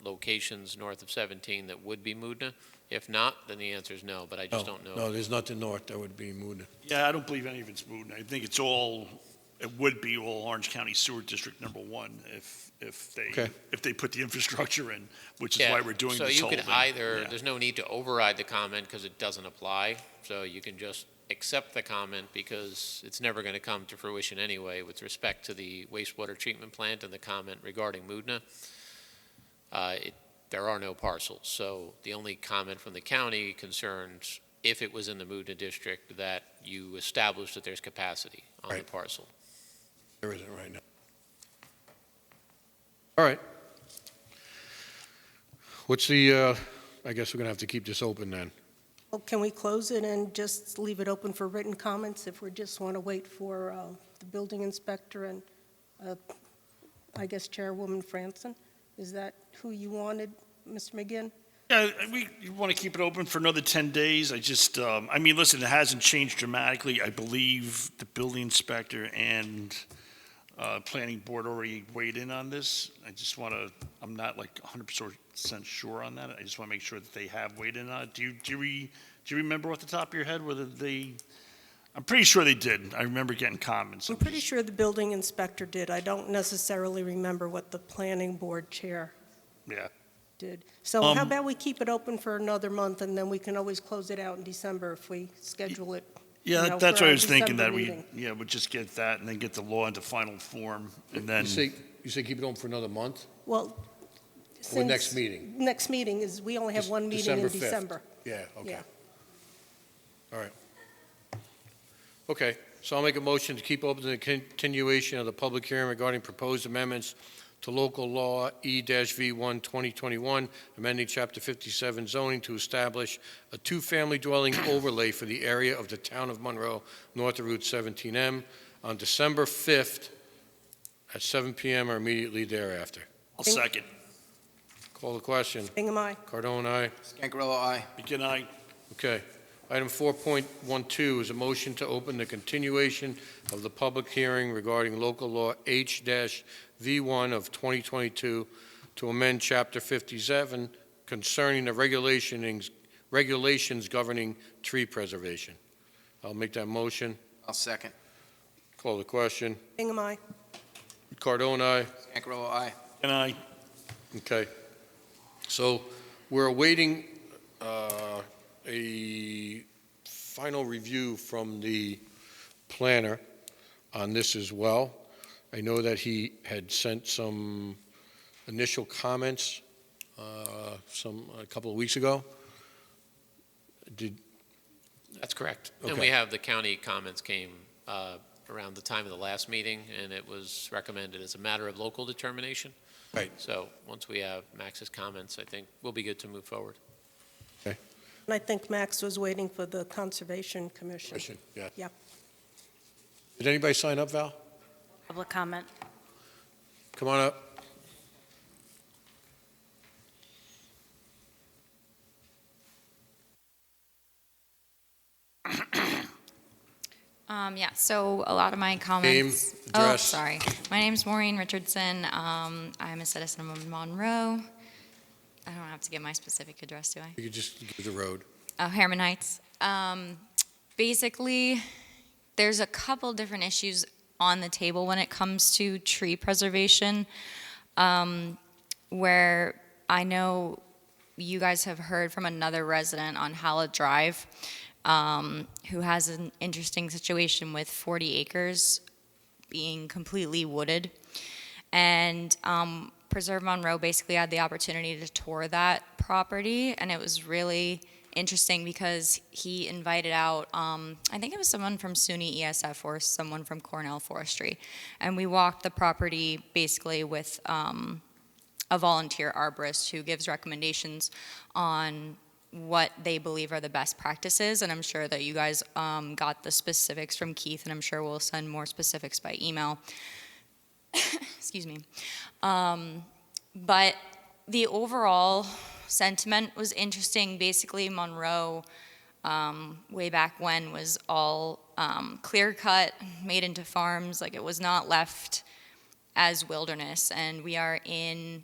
locations north of 17 that would be Moodna. If not, then the answer is no, but I just don't know. No, there's nothing north that would be Moodna. Yeah, I don't believe any of it's moved. I think it would be all Orange County Sewer District number 1 if they put the infrastructure in, which is why we're doing this whole thing. So you could either, Yeah. there's no need to override the comment because it doesn't apply, so you can just accept the comment because it's never going to come to fruition anyway with respect to the wastewater treatment plant and the comment regarding Moodna. There are no parcels, so the only comment from the county concerns if it was in the Moodna district that you establish that there's capacity on the Right. parcel. There isn't right now. All right. What's the, I guess we're going to have to keep this open then. Well, can we close it and just leave it open for written comments if we just want to wait for the building inspector and, I guess, Chairwoman Franson? Is that who you wanted, Mr. McGinn? Yeah, we want to keep it open for another 10 days. Listen, it hasn't changed dramatically. I believe the building inspector and planning board already weighed in on this. I'm not like 100% sure on that. I just want to make sure that they have weighed in on it. Do you remember off the top of your head whether I'm pretty sure they did. I remember getting comments. I'm pretty sure the building inspector did. I don't necessarily remember what the planning board chair Yeah. did. So how about we keep it open for another month, and then we can always close it out in December if we schedule it. Yeah, you know, that's for what I our was thinking, December that meeting. we'd just get that and then get the law into final form, and then, You say keep it open for another month? Well, Or since next meeting? next meeting is, we only have one meeting in December 5th. December. Yeah, okay. Yeah. All right. Okay, so I'll make a motion to keep open the continuation of the public hearing regarding proposed amendments to local law E-V1 2021, amending Chapter 57 zoning to establish a two-family dwelling overlay for the area of the town of Monroe, north of Route 17M, on December 5th at 7 PM or immediately thereafter. I'll second. Call the question. Bingham, aye. Cardone, aye. Cancarello, aye. Good night. Okay. Item 4.12 is a motion to open the continuation of the public hearing regarding local law H-V1 of 2022 to amend Chapter 57 concerning the regulations governing tree preservation. I'll make that motion. I'll second. Call the question. Hingham, aye. Cardone, aye. Cancarella, aye. And I, Okay. So we're awaiting a final review from the planner on this as well. I know that he had sent some initial comments a couple of weeks ago. That's correct. And Okay. we have the county comments came around the time of the last meeting, and it was recommended as a matter of local determination. Right. So once we have Max's comments, I think we'll be good to move forward. And I think Max was waiting for the Conservation Commission. Question, yeah. Yep. Did anybody sign up, Val? Public comment. Come on up. Yeah, so a lot of my comments. Name, address. Sorry. My name's Maureen Richardson. I'm a citizen of Monroe. I don't have to give my specific address, do I? You could just give the road. Oh, Harriman Heights. Basically, there's a couple different issues on the table when it comes to tree preservation, where I know you guys have heard from another resident on Hallett Drive, who has an interesting situation with 40 acres being completely wooded. And Preserve Monroe basically had the opportunity to tour that property, and it was really interesting because he invited out, I think it was someone from SUNY ESF or someone from Cornell Forestry, and we walked the property basically with a volunteer arborist who gives recommendations on what they believe are the best practices, and I'm sure that you guys got the specifics from Keith, and I'm sure we'll send more specifics by email. Excuse me. But the overall sentiment was interesting. Basically, Monroe, way back when, was all clear-cut, made into farms. Like, it was not left as wilderness, and we are in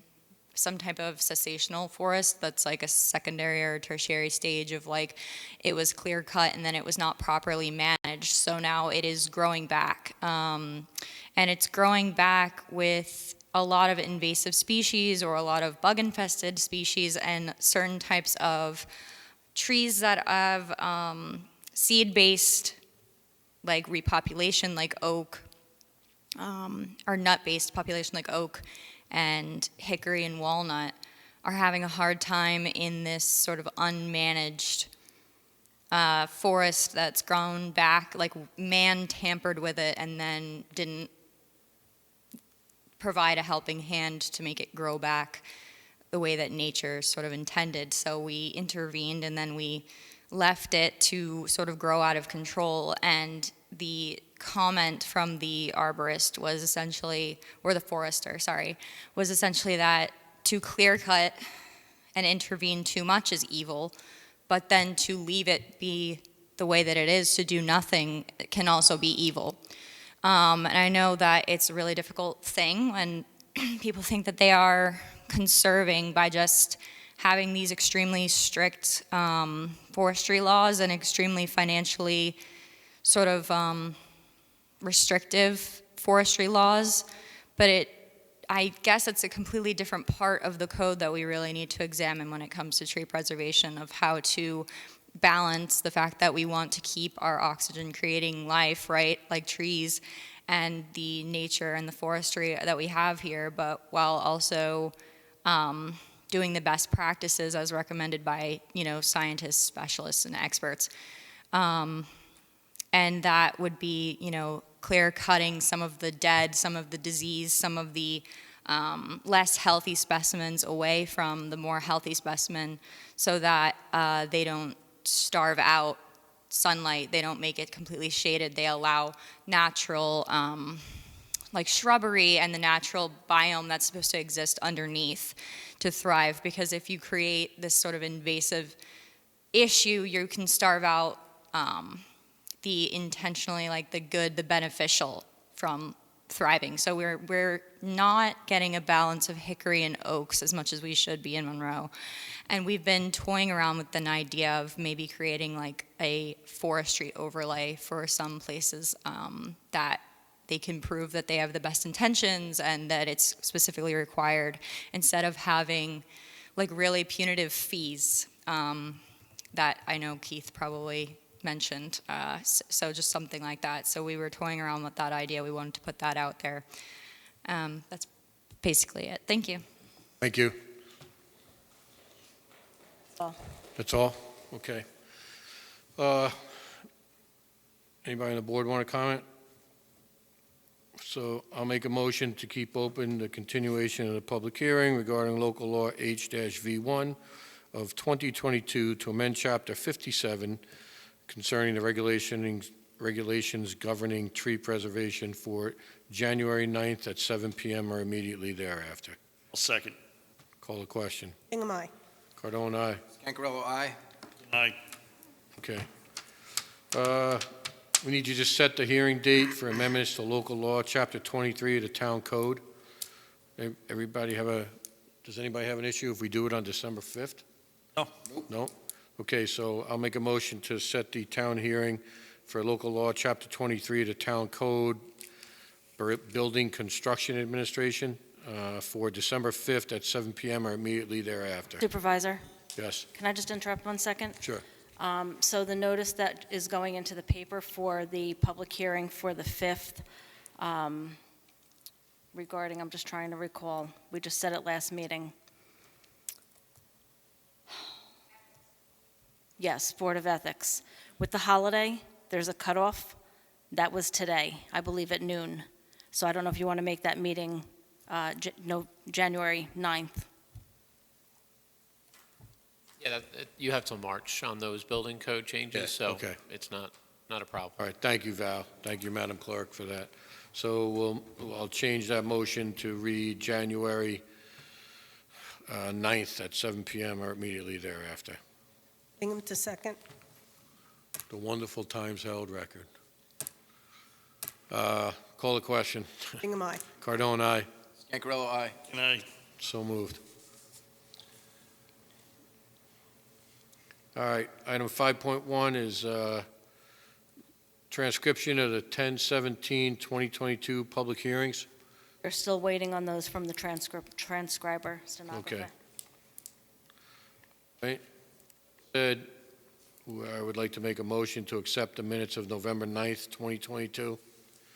some type of cessational forest that's like a secondary or tertiary stage of, like, it was clear cut and then it was not properly managed, so now it is growing back, and it's growing back with a lot of invasive species or a lot of bug infested species and certain types of trees that have seed based, like, repopulation, like oak, or nut based population like oak and hickory and walnut, are having a hard time in this sort of unmanaged forest that's grown back, like man tampered with it and then didn't provide a helping hand to make it grow back the way that nature sort of intended. So we intervened and then we left it to sort of grow out of control, and the comment from the arborist was essentially, or the forester, sorry, was essentially that to clear cut and intervene too much is evil, but then to leave it be the way that it is, to do nothing, can also be evil. And I know that it's a really difficult thing when people think that they are conserving by just having these extremely strict forestry laws and extremely financially sort of restrictive forestry laws, but I guess it's a completely different part of the code that we really need to examine when it comes to tree preservation, of how to balance the fact that we want to keep our oxygen creating life, right, like trees, and the nature and the forestry that we have here, but while also doing the best practices as recommended by, scientists, specialists, and experts. And that would be, clear cutting some of the dead, some of the disease, some of the less healthy specimens away from the more healthy specimen, so that they don't starve out sunlight, they don't make it completely shaded, they allow natural like shrubbery and the natural biome that's supposed to exist underneath to thrive. Because if you create this sort of invasive issue, you can starve out the intentionally, like the good, the beneficial from thriving. So we're not getting a balance of hickory and oaks as much as we should be in Monroe. And we've been toying around with an idea of maybe creating like a forestry overlay for some places that they can prove that they have the best intentions and that it's specifically required, instead of having like really punitive fees that I know Keith probably mentioned. So just something like that. So we were toying around with that idea. We wanted to put that out there. That's basically it. Thank you. Thank you. all. That's all? Okay. Anybody on the board want to comment? So I'll make a motion to keep open the continuation of the public hearing regarding local law H-V1 of 2022 to amend Chapter 57 concerning the regulations governing tree preservation for January 9th at 7 p.m. or immediately thereafter. I'll second. Call the question. Hingham, aye. Cardone, aye. Scancarello, aye. Aye. Okay. We need you to set the hearing date for amendments to local law, Chapter 23 of the Town Code. Does anybody have an issue if we do it on December 5th? No. No? Okay, so I'll make a motion to set the town hearing for local law, Chapter 23 of the Town Code, Building Construction Administration, for December 5th at 7 p.m. or immediately thereafter. Supervisor, Yes, can I just interrupt 1 second? sure. So the notice that is going into the paper for the public hearing for the 5th, regarding, I'm just trying to recall, we just said it last meeting. Yes, Board of Ethics. With the holiday, there's a cutoff. That was today, I believe at noon. So I don't know if you want to make that meeting January 9th. Yeah, you have till March on those building code changes, Yes, so okay. it's not a problem. All right, thank you, Val. Thank you, Madam Clerk, for that. So I'll change that motion to read January 9th at 7 p.m. or immediately thereafter. Hingham to second. The wonderful times held record. Call the question. Hingham, aye. Cardone, aye. Scancarello, aye. And aye. So moved. All right, item 5.1 is transcription of the 10/17/2022 public hearings. They're still waiting on those from the transcriber, stenographer. Right? Said, I would like to make a motion to accept the minutes of November 9th, 2022.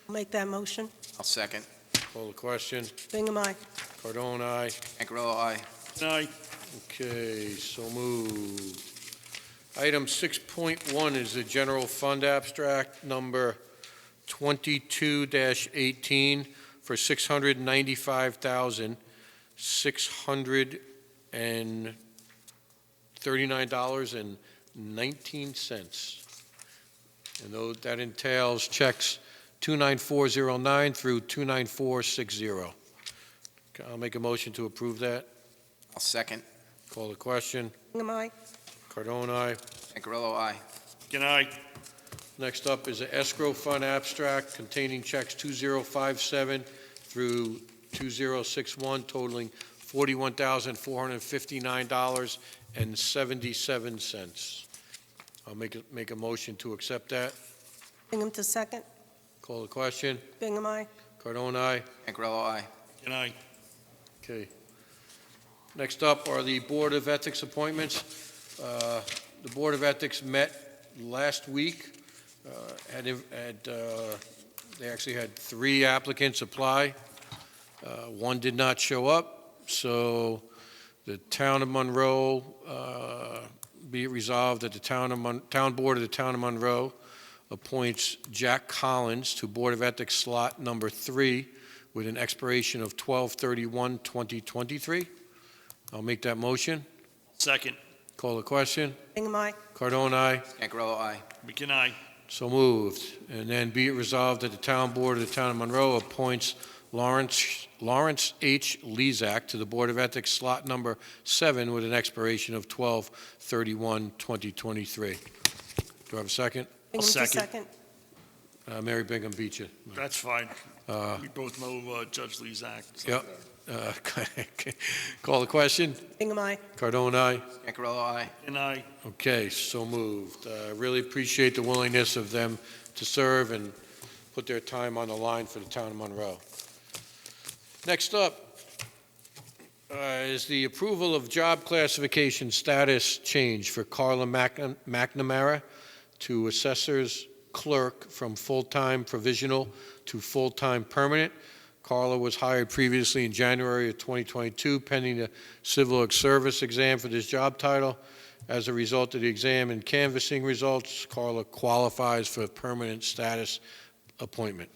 I'll make that motion. I'll second. Call the question. Hingham, aye. Cardone, aye. Scancarello, aye. And aye. Okay, so moved. Item 6.1 is the general fund abstract number 22-18 for $695,639.19. And that entails checks 29409 through 29460. I'll make a motion to approve that. I'll second. Call the question. Hingham, aye. Cardone, aye. Scancarello, aye. And aye. Next up is an escrow fund abstract containing checks 2057 through 2061 totaling $41,459.77. I'll make a motion to accept that. Hingham to second. Call the question. Hingham, aye. Cardone, aye. Scancarello, aye. And aye. Okay. Next up are the Board of Ethics appointments. The Board of Ethics met last week. They actually had 3 applicants apply. One did not show up, so the Town of Monroe, be it resolved that the Town Board of the Town of Monroe appoints Jack Collins to Board of Ethics slot number 3 with an expiration of 12/31/2023. I'll make that motion. Second. Call the question. Hingham, aye. Cardone, aye. Scancarello, aye. And aye. So moved. And then be it resolved that the Town Board of the Town of Monroe appoints Lawrence H. Lezak to the Board of Ethics, slot number 7, with an expiration of 12/31/2023. Do I have a second? Bingham to second. Mary Bingham beat you. That's fine. We both know Judge Lezak. So. Yep. Call the question. Bingham, aye. Cardone, aye. Scancarello, aye. And I, Okay, so moved. Really appreciate the willingness of them to serve and put their time on the line for the town of Monroe. Next up is the approval of job classification status change for Carla McNamara to assessor's clerk from full-time provisional to full-time permanent. Carla was hired previously in January of 2022 pending the civil service exam for this job title. As a result of the exam and canvassing results, Carla qualifies for permanent status appointment.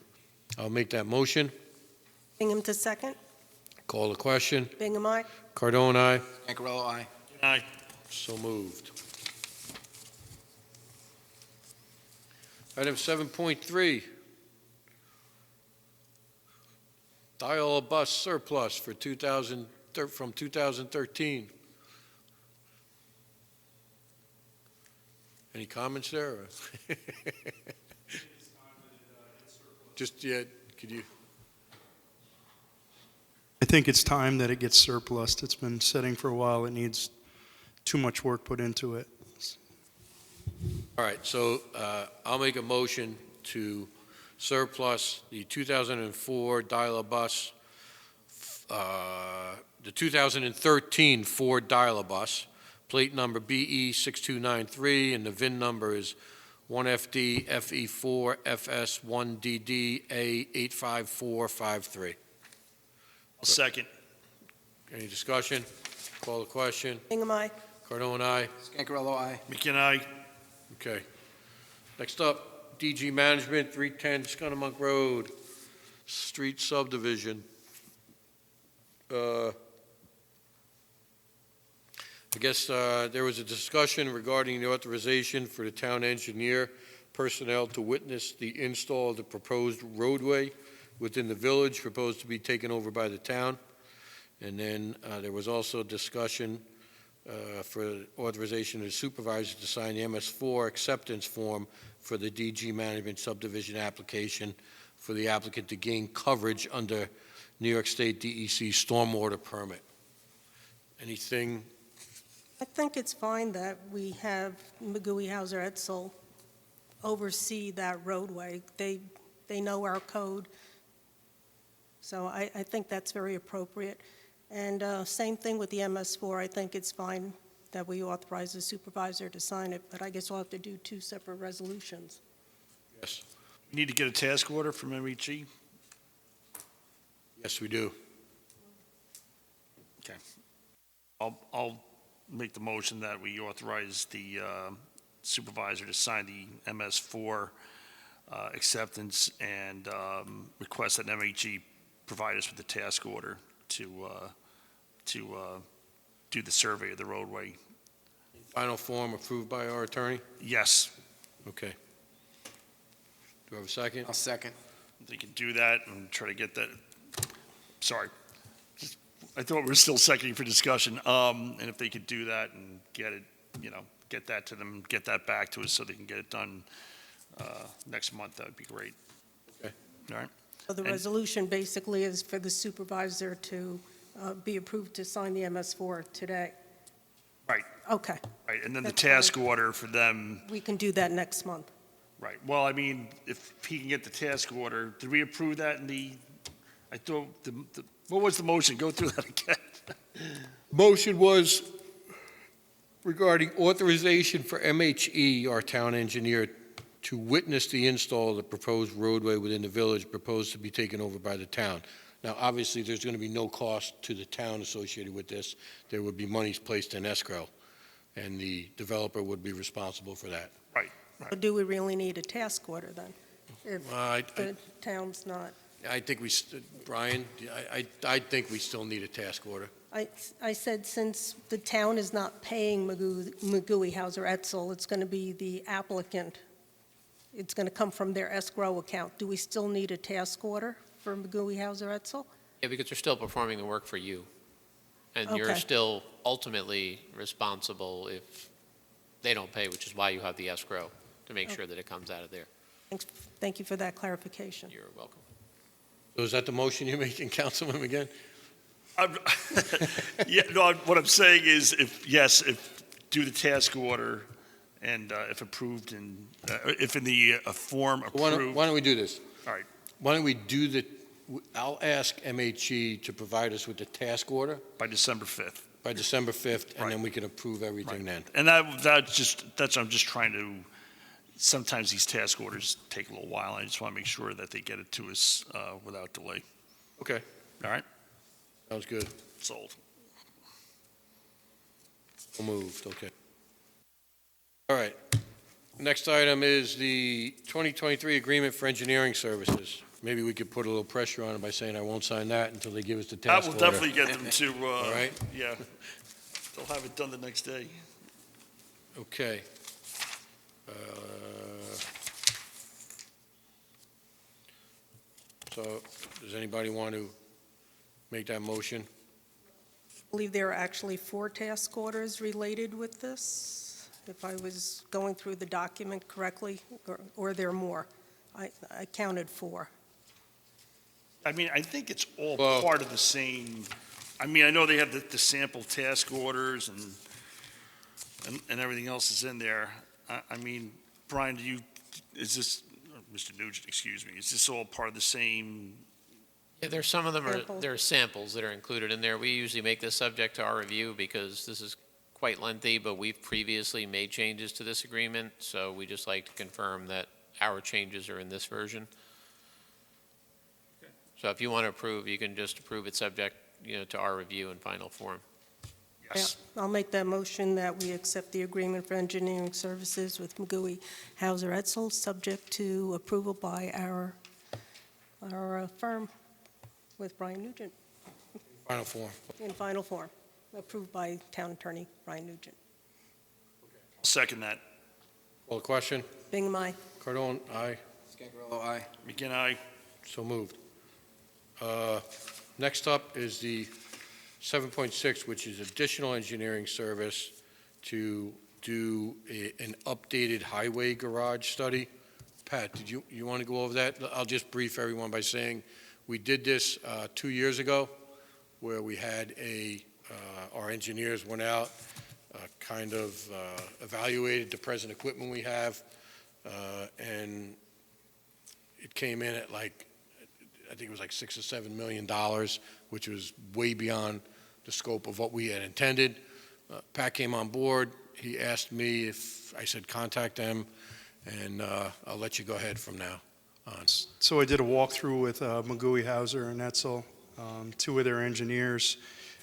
I'll make that motion. Bingham to second. Call the question. Bingham, aye. Cardone, aye. Scancarello, aye. and I. So moved. Item 7.3, dial-a-bus surplus for from 2013. Any comments there? Or? Just yet, could you? I think it's time that it gets surplused. It's been sitting for a while. It needs too much work put into it. All right, so I'll make a motion to surplus the 2004 dial-a-bus, the 2013 Ford dial-a-bus, plate number BE6293, and the VIN number is 1FD FE4 FS1DD A85453. I'll second. Any discussion? Call the question. Bingham, aye. Cardone, aye. Scancarello, aye. McKenna, aye. Okay. Next up, DG Management, 310 Scunnamunk Road, Street Subdivision. I guess there was a discussion regarding the authorization for the town engineer personnel to witness the install of the proposed roadway within the village, proposed to be taken over by the town. And then there was also discussion for authorization of the supervisor to sign the MS4 acceptance form for the DG Management subdivision application for the applicant to gain coverage under New York State DEC stormwater permit. Anything? I think it's fine that we have McGooey Hauser Edsel oversee that roadway. They know our code, so I think that's very appropriate. And same thing with the MS4. I think it's fine that we authorize the supervisor to sign it, but I guess we'll have to do 2 separate resolutions. Yes. You need to get a task order from MHE? Yes, we do. Okay. I'll make the motion that we authorize the supervisor to sign the MS4 acceptance and request that MHE provide us with the task order to do the survey of the roadway. Final form approved by our attorney? Yes, Okay. Do I have a second? I'll second. they can do that and try to get that. Sorry. I thought we were still seconding for discussion. And if they could do that and get it, get that to them, get that back to us so they can get it done next month, that would be great. Okay. All right? So the And- resolution basically is for the supervisor to be approved to sign the MS4 today. Right. Okay, Right, and then the That's task order for them, we can do that next month. right. Well, I mean, if he can get the task order, did we approve that in I thought, what was the motion? Go through that again. Motion was regarding authorization for MHE, our town engineer, to witness the install of the proposed roadway within the village proposed to be taken over by the town. Now, obviously, there's going to be no cost to the town associated with this. There would be monies placed in escrow, and the developer would be responsible for that. But do we really need a task order then? If I the town's not? think Brian, I think we still need a task order. I said since the town is not paying McGooey Hauser Edsel, it's going to be the applicant. It's going to come from their escrow account. Do we still need a task order for Magui Hauser Etzel? Yeah, because they're still performing the work for you. And you're Okay. still ultimately responsible if they don't pay, which is why you have the escrow, to make sure that it comes out of there. Thank you for that clarification. You're welcome. So is that the motion you're making, Councilman McGinn? Yeah, no, what I'm saying is if do the task order and if approved and if in the form Why approved. don't we do this? All right. Why don't we do I'll ask MHE to provide us with the task order By December 5th. by December 5th, and Right. then we can approve everything then. And I'm just trying to, sometimes these task orders take a little while. I just want to make sure that they get it to us without delay. Okay, All right? sounds good. Sold. So moved, okay. All right. Next item is the 2023 Agreement for Engineering Services. Maybe we could put a little pressure on them by saying I won't sign that until they give us the I task will order. definitely get them to, All right. yeah, they'll have it done the next day. Okay. So, does anybody want to make that motion? I believe there are actually 4 task orders related with this, if I was going through the document correctly, or there are more. I counted 4. I mean, I think it's all Well- part of the same, I mean, I know they have the sample task orders and everything else is in there. I mean, Brian, is this, Mr. Nugent, excuse me, is this all part of the same? Yeah, there's some of them Samples. there are samples that are included in there. We usually make this subject to our review because this is quite lengthy, but we've previously made changes to this agreement, so we just like to confirm that our changes are in this version. So if you want to approve, you can just approve it subject, to our review in final form. Yes. Yeah, I'll make that motion that we accept the agreement for engineering services with Magui Hauser Etzel, subject to approval by our firm with Brian Nugent, Final form. in final form, approved by Town Attorney Brian Nugent. Second that. Call the question? Bingham, aye. Cardone, aye. Scangarello, aye. McGinn, aye. So moved. Next up is the 7.6, which is additional engineering service to do an updated highway garage study. Pat, did you want to go over that? I'll just brief everyone by saying we did this 2 years ago, where we had our engineers went out, kind of evaluated the present equipment we have, and it came in at I think it was like $6 or $7 million, which was way beyond the scope of what we had intended. Pat came on board. He asked me if I said contact them, and I'll let you go ahead from now on. So I did a walkthrough with Magui Hauser and Etzel, 2 of their engineers,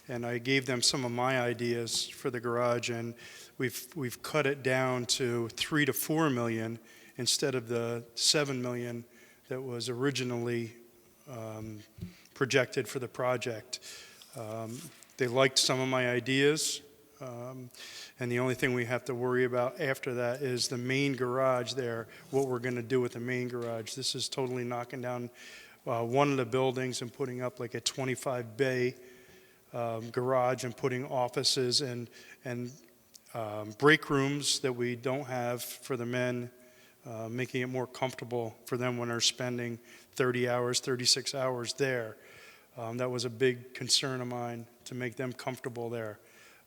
and I gave them some of my ideas for the garage, and we've cut it down to $3 to $4 million instead of the $7 million that was originally projected for the project. They liked some of my ideas, and the only thing we have to worry about after that is the main garage there, what we're going to do with the main garage. This is totally knocking down one of the buildings and putting up like a 25-bay garage and putting offices and break rooms that we don't have for the men, making it more comfortable for them when they're spending 30 hours, 36 hours there. That was a big concern of mine, to make them comfortable there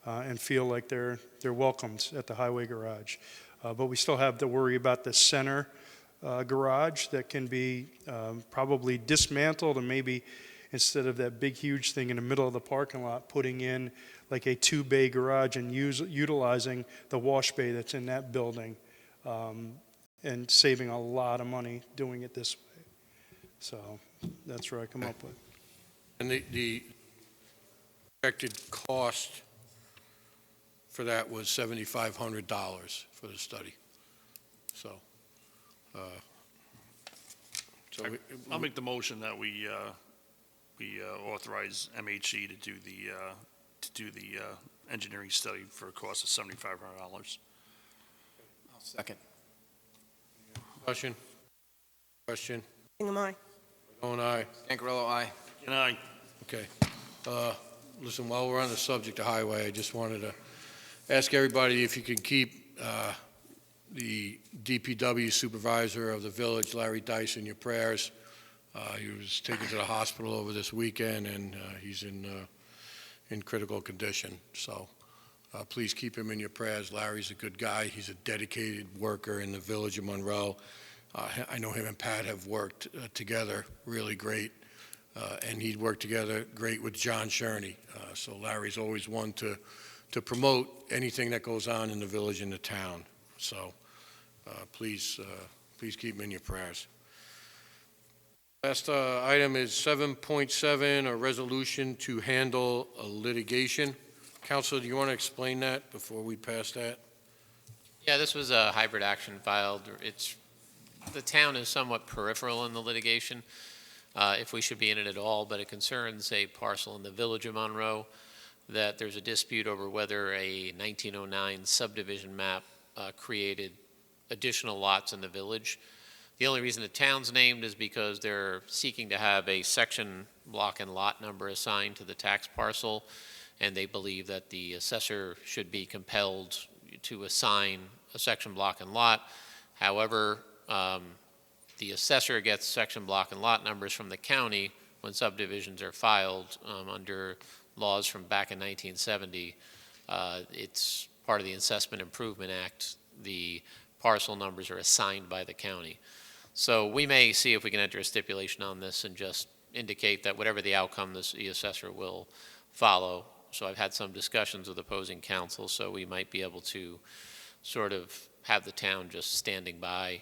and feel like they're welcomed at the highway garage. But we still have to worry about the center garage that can be probably dismantled, and maybe instead of that big huge thing in the middle of the parking lot, putting in like a 2-bay garage and utilizing the wash bay that's in that building, and saving a lot of money doing it this way. So that's what I come up with. And the projected cost for that was $7,500 for the study. So, I'll make the motion that we authorize MHE to do the engineering study for a cost of $7,500. I'll second. Question? Bingham, aye. Cardone, aye. Angarello, aye. And I, Okay. Listen, while we're on the subject of highway, I just wanted to ask everybody if you can keep the DPW supervisor of the village, Larry Dice, in your prayers. He was taken to the hospital over this weekend, and he's in critical condition. So please keep him in your prayers. Larry's a good guy. He's a dedicated worker in the village of Monroe. I know him and Pat have worked together really great. And he'd worked together great with John Sherney. So Larry's always one to promote anything that goes on in the village and the town. So please keep him in your prayers. Last item is 7.7, a resolution to handle a litigation. Council, do you want to explain that before we pass that? Yeah, this was a hybrid action filed. The town is somewhat peripheral in the litigation, if we should be in it at all, but it concerns a parcel in the village of Monroe that there's a dispute over whether a 1909 subdivision map created additional lots in the village. The only reason the town's named is because they're seeking to have a section, block, and lot number assigned to the tax parcel, and they believe that the assessor should be compelled to assign a section, block, and lot. However, the assessor gets section, block, and lot numbers from the county when subdivisions are filed under laws from back in 1970. It's part of the Assessment Improvement Act. The parcel numbers are assigned by the county. So we may see if we can enter a stipulation on this and just indicate that whatever the outcome, the assessor will follow. So I've had some discussions with opposing counsel, so we might be able to sort of have the town just standing by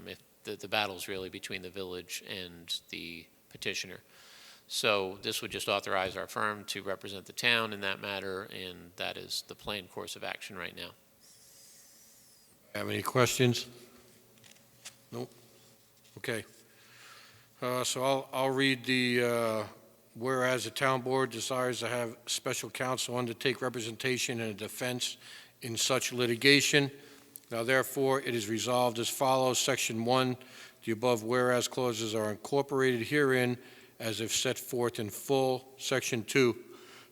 if the battle's really between the village and the petitioner. So this would just authorize our firm to represent the town in that matter, and that is the planned course of action right now. Have any questions? Nope. Okay. So I'll read the, whereas the town board desires to have special counsel undertake representation and defense in such litigation. Now therefore, it is resolved as follows. Section 1, the above whereas clauses are incorporated herein as if set forth in full. Section 2,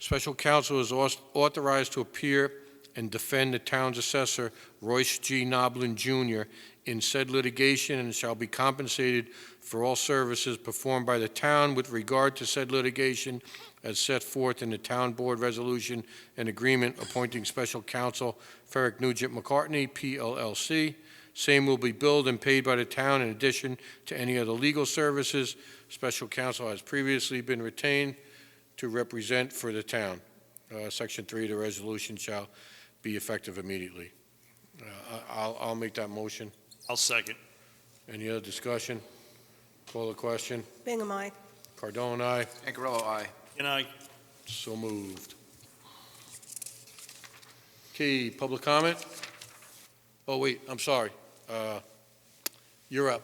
special counsel is authorized to appear and defend the town's assessor, Royce G. Noblin, Jr., in said litigation and shall be compensated for all services performed by the town with regard to said litigation as set forth in the town board resolution and agreement appointing special counsel Ferrick Nugent McCartney, PLLC. Same will be billed and paid by the town in addition to any other legal services. Special counsel has previously been retained to represent for the town. Section 3 of the resolution shall be effective immediately. I'll make that motion. I'll second. Any other discussion? Call the question. Bingham, aye. Cardone, aye. Angarello, aye. And I, So moved. Okay, public comment? Oh, wait, I'm sorry. You're up.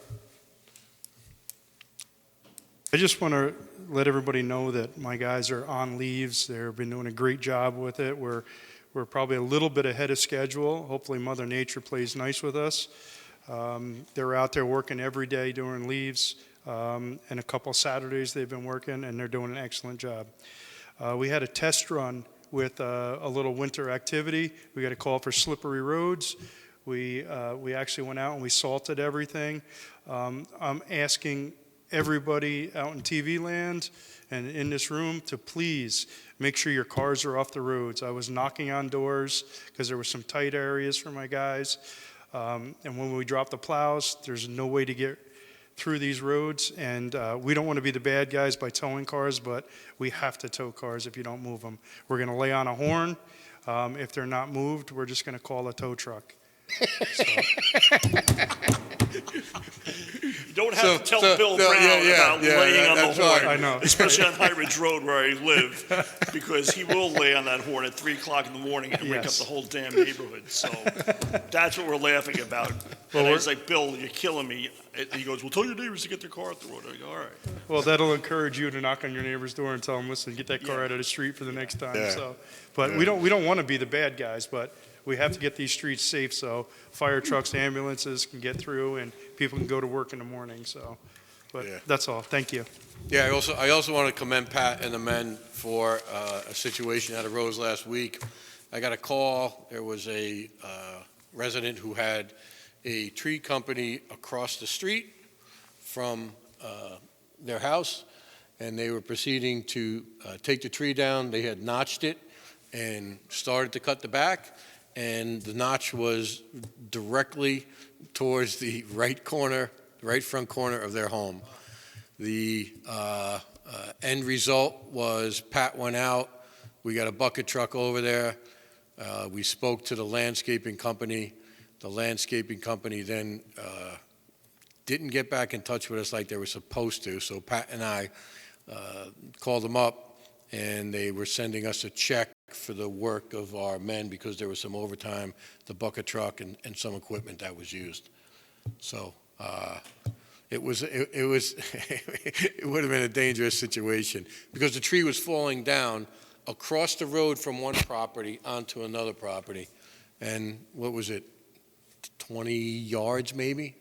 I just want to let everybody know that my guys are on leaves. They've been doing a great job with it. We're probably a little bit ahead of schedule. Hopefully Mother Nature plays nice with us. They're out there working every day during leaves, and a couple Saturdays they've been working, and they're doing an excellent job. We had a test run with a little winter activity. We got a call for slippery roads. We actually went out and we salted everything. I'm asking everybody out in TV land and in this room to please make sure your cars are off the roads. I was knocking on doors because there were some tight areas for my guys. And when we drop the plows, there's no way to get through these roads. And we don't want to be the bad guys by towing cars, but we have to tow cars if you don't move them. We're going to lay on a horn. If they're not moved, we're just going to call a tow truck. you don't have to tell Bill Brown about laying on the horn. I know. Especially on High Ridge Road where I live, because he will lay on that horn at 3 o'clock in the morning and wake up Yes. the whole damn neighborhood. So that's what we're laughing about. Well, And I was like, Bill, you're killing me. And he goes, well, tell your neighbors to get their car off the road. I go, all right. Well, that'll encourage you to knock on your neighbor's door and tell them, listen, get that car out of the street for the next time. Yeah. So, but we don't want to be the bad guys, but we have to get these streets safe so fire trucks, ambulances can get through and people can go to work in the morning. So But Yeah. that's all. Thank you. Yeah, I also want to commend Pat and the men for a situation that arose last week. I got a call, there was a resident who had a tree company across the street from their house, and they were proceeding to take the tree down. They had notched it and started to cut the back, and the notch was directly towards the right front corner of their home. The end result was Pat went out, we got a bucket truck over there, we spoke to the landscaping company. The landscaping company then didn't get back in touch with us like they were supposed to, so Pat and I called them up, and they were sending us a check for the work of our men because there was some overtime, the bucket truck, and some equipment that was used. So it would have been a dangerous situation because the tree was falling down across the road from one property onto another property. And what was it, 20 yards maybe?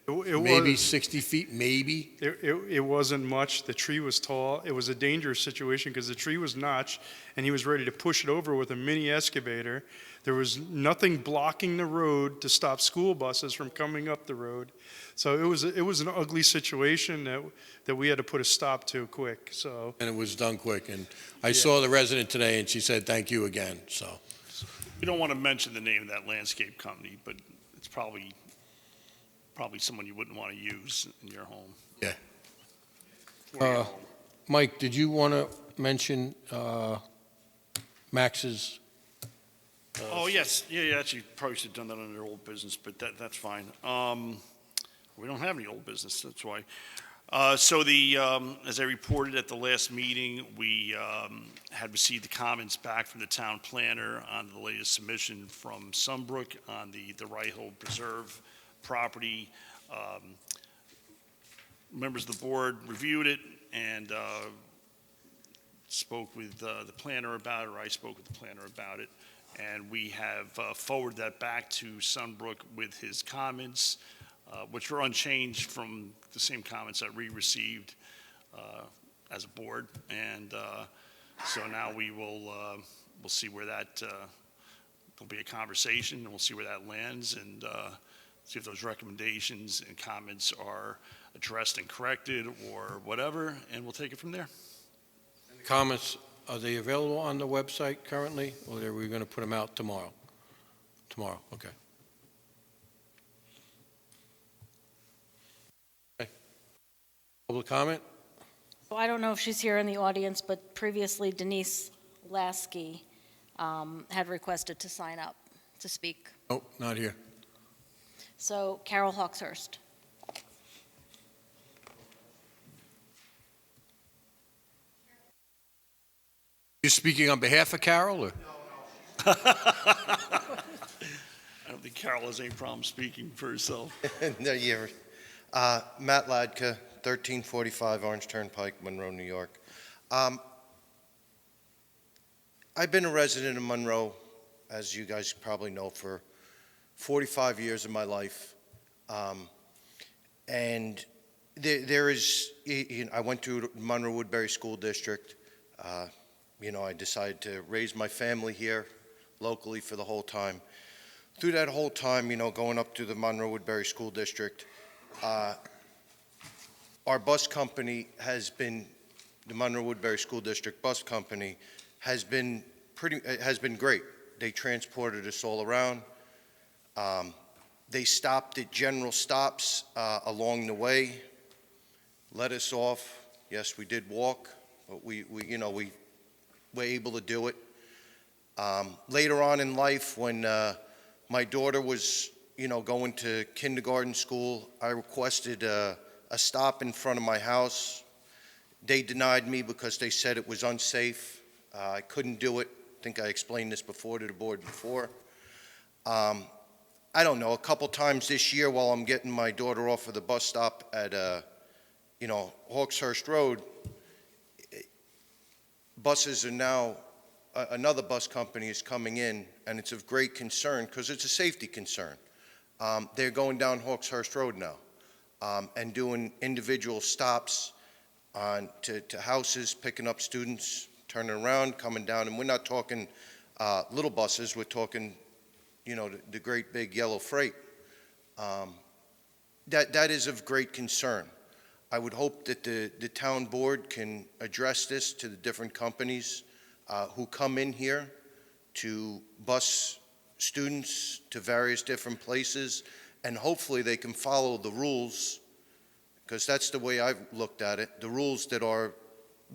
Maybe 60 feet, maybe? It wasn't much. The tree was tall. It was a dangerous situation because the tree was notched, and he was ready to push it over with a mini excavator. There was nothing blocking the road to stop school buses from coming up the road. So it was an ugly situation that we had to put a stop to quick. So. And it was done quick. And I saw the resident today, and she said, thank you again, so. We don't want to mention the name of that landscape company, but it's probably someone you wouldn't want to use in your home. Yeah. Or your home. Mike, did you want to mention Max's? Oh, yes. Yeah, actually, probably should have done that under old business, but that's fine. We don't have any old business, that's why. So as I reported at the last meeting, we had received the comments back from the town planner on the latest submission from Sunbrook on the Rye-Hill Preserve property. Members of the board reviewed it and spoke with the planner about it, or I spoke with the planner about it. And we have forwarded that back to Sunbrook with his comments, which were unchanged from the same comments that we received as a board. And so now we'll see where that, there'll be a conversation, and we'll see where that lands, and see if those recommendations and comments are addressed and corrected or whatever, and we'll take it from there. Comments, are they available on the website currently, or are we going to put them out tomorrow? Tomorrow, okay. Public comment? So I don't know if she's here in the audience, but previously Denise Lasky had requested to sign up to speak. Oh, not here. So Carol Hawkshurst. You speaking on behalf of Carol, or? I don't think Carol has any problem speaking for herself. No, yeah. Matt Ladka, 1345 Orange Turnpike, Monroe, New York. I've been a resident of Monroe, as you guys probably know, for 45 years of my life. And there is, I went to Monroe Woodbury School District. I decided to raise my family here locally for the whole time. Through that whole time, going up to the Monroe Woodbury School District, our bus company has been, the Monroe Woodbury School District Bus Company has been great. They transported us all around. They stopped at general stops along the way, let us off. Yes, we did walk, but we were able to do it. Later on in life, when my daughter was, going to kindergarten school, I requested a stop in front of my house. They denied me because they said it was unsafe. I couldn't do it. I think I explained this before to the board before. I don't know, a couple times this year while I'm getting my daughter off of the bus stop at, Hawkshurst Road, buses are now, another bus company is coming in, and it's of great concern because it's a safety concern. They're going down Hawkshurst Road now. and doing individual stops to houses, picking up students, turning around, coming down. And we're not talking little buses, we're talking, the great big yellow freight. That is of great concern. I would hope that the town board can address this to the different companies who come in here to bus students to various different places, and hopefully they can follow the rules, because that's the way I've looked at it, the rules that our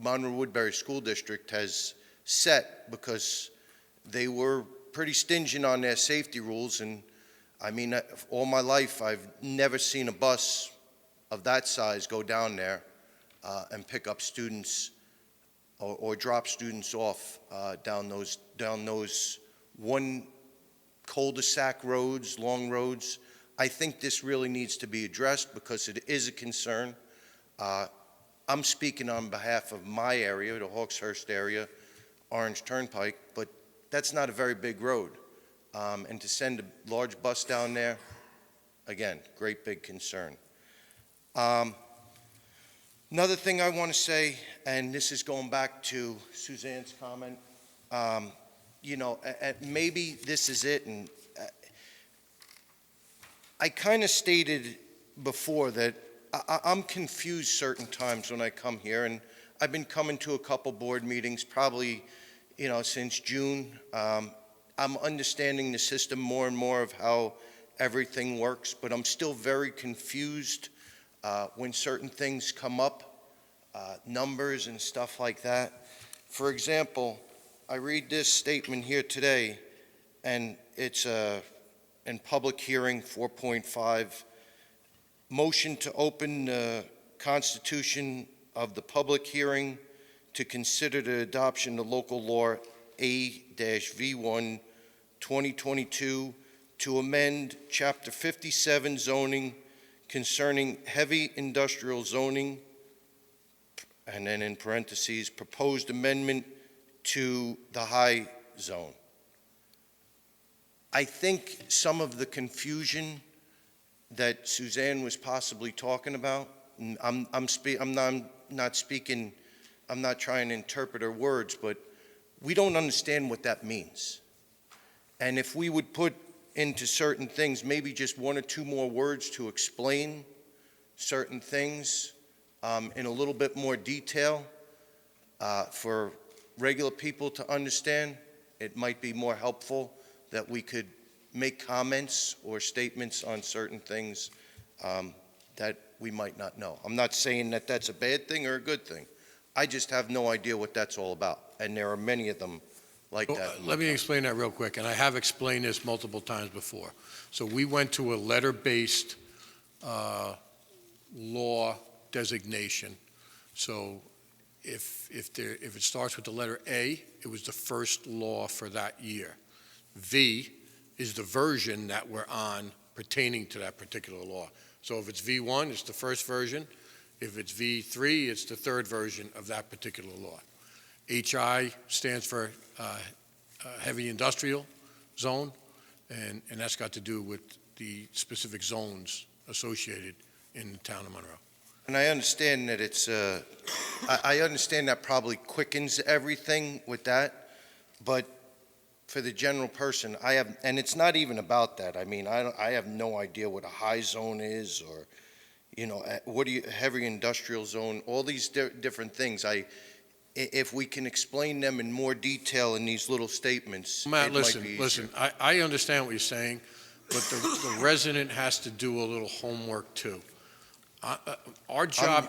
Monroe-Woodbury School District has set, because they were pretty stingent on their safety rules. And I mean, all my life, I've never seen a bus of that size go down there and pick up students or drop students off down those one cul-de-sac roads, long roads. I think this really needs to be addressed because it is a concern. I'm speaking on behalf of my area, the Hawkshurst area, Orange Turnpike, but that's not a very big road. And to send a large bus down there, again, great big concern. Another thing I want to say, and this is going back to Suzanne's comment, maybe this is it, and I kind of stated before that I'm confused certain times when I come here, and I've been coming to a couple board meetings probably, since June. I'm understanding the system more and more of how everything works, but I'm still very confused when certain things come up, numbers and stuff like that. For example, I read this statement here today, and it's in public hearing 4.5, motion to open the Constitution of the public hearing to consider the adoption of local law A-V1 2022 to amend Chapter 57 zoning concerning heavy industrial zoning, and then in parentheses, proposed amendment to the high zone. I think some of the confusion that Suzanne was possibly talking about, I'm not speaking, I'm not trying to interpret her words, but we don't understand what that means. And if we would put into certain things, maybe just one or two more words to explain certain things in a little bit more detail for regular people to understand, it might be more helpful that we could make comments or statements on certain things that we might not know. I'm not saying that that's a bad thing or a good thing. I just have no idea what that's all about, and there are many of them like that. Let me explain that real quick, and I have explained this multiple times before. So we went to a letter-based law designation. So if it starts with the letter A, it was the first law for that year. V is the version that we're on pertaining to that particular law. So if it's V1, it's the first version. If it's V3, it's the third version of that particular law. HI stands for heavy industrial zone, and that's got to do with the specific zones associated in the town of Monroe. And I understand that it's, I understand that probably quickens everything with that, but for the general person, and it's not even about that. I mean, I have no idea what a high zone is, or, what do you, heavy industrial zone, all these different things. If we can explain them in more detail in these little statements, Matt, it might be easier. listen, I understand what you're saying, but the resident has to do a little homework too. Our job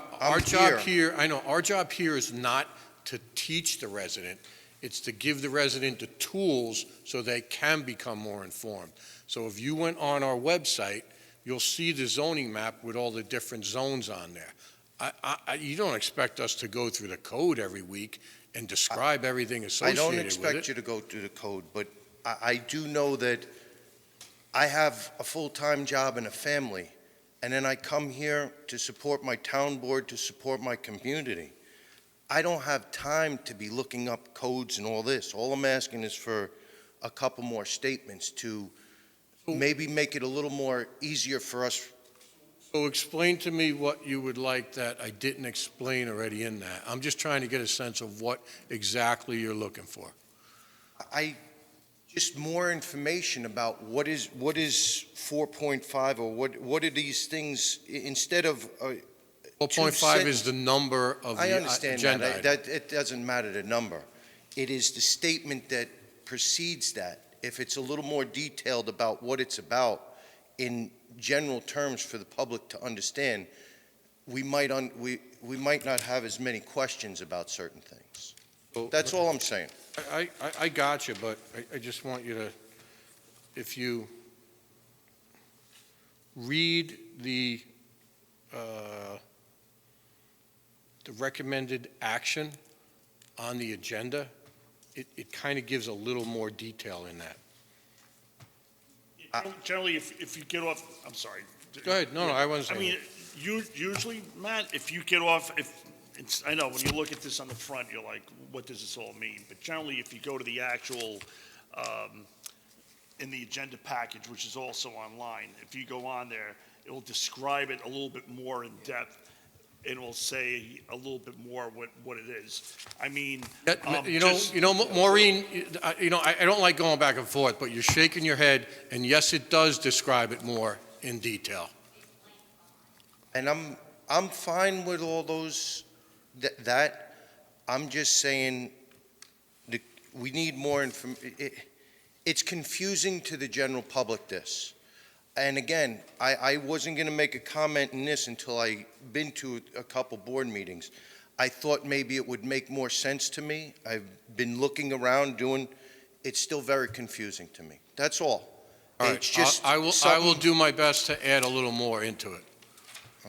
here is not to teach the resident, it's to give the resident the tools so they can become more informed. So if you went on our website, you'll see the zoning map with all the different zones on there. You don't expect us to go through the code every week and describe everything associated with it. I don't expect you to go through the code, but I do know that I have a full-time job and a family, and then I come here to support my town board, to support my community. I don't have time to be looking up codes and all this. All I'm asking is for a couple more statements to maybe make it a little more easier for us. So explain to me what you would like that I didn't explain already in that. I'm just trying to get a sense of what exactly you're looking for. Just more information about what is 4.5, or what are these things, instead of, 4.5 is the number of I the understand agenda that. item. That, it doesn't matter the number. It is the statement that precedes that. If it's a little more detailed about what it's about in general terms for the public to understand, we might not have as many questions about certain things. So- That's all I'm saying. I got you, but I just want you to, if you read the recommended action on the agenda, it kind of gives a little more detail in that. Generally, if you get off, I'm sorry. Go ahead. No, I wasn't I saying mean, usually, Matt, if you get off, I know, when you look at this on the front, you're like, what does this all mean? But generally, if you go to the actual, in the agenda package, which is also online, if you go on there, it will describe it a little bit more in depth, and it will say a little bit more what it is. I mean, Maureen, I don't like going back and forth, but you're shaking your head, and yes, it does describe it more in detail. And I'm fine with all those, that, I'm just saying that we need more information. It's confusing to the general public, this. And again, I wasn't going to make a comment in this until I been to a couple board meetings. I thought maybe it would make more sense to me. I've been looking around it's still very confusing to me. That's all. All right, It's just I will do my best to add a little more into it.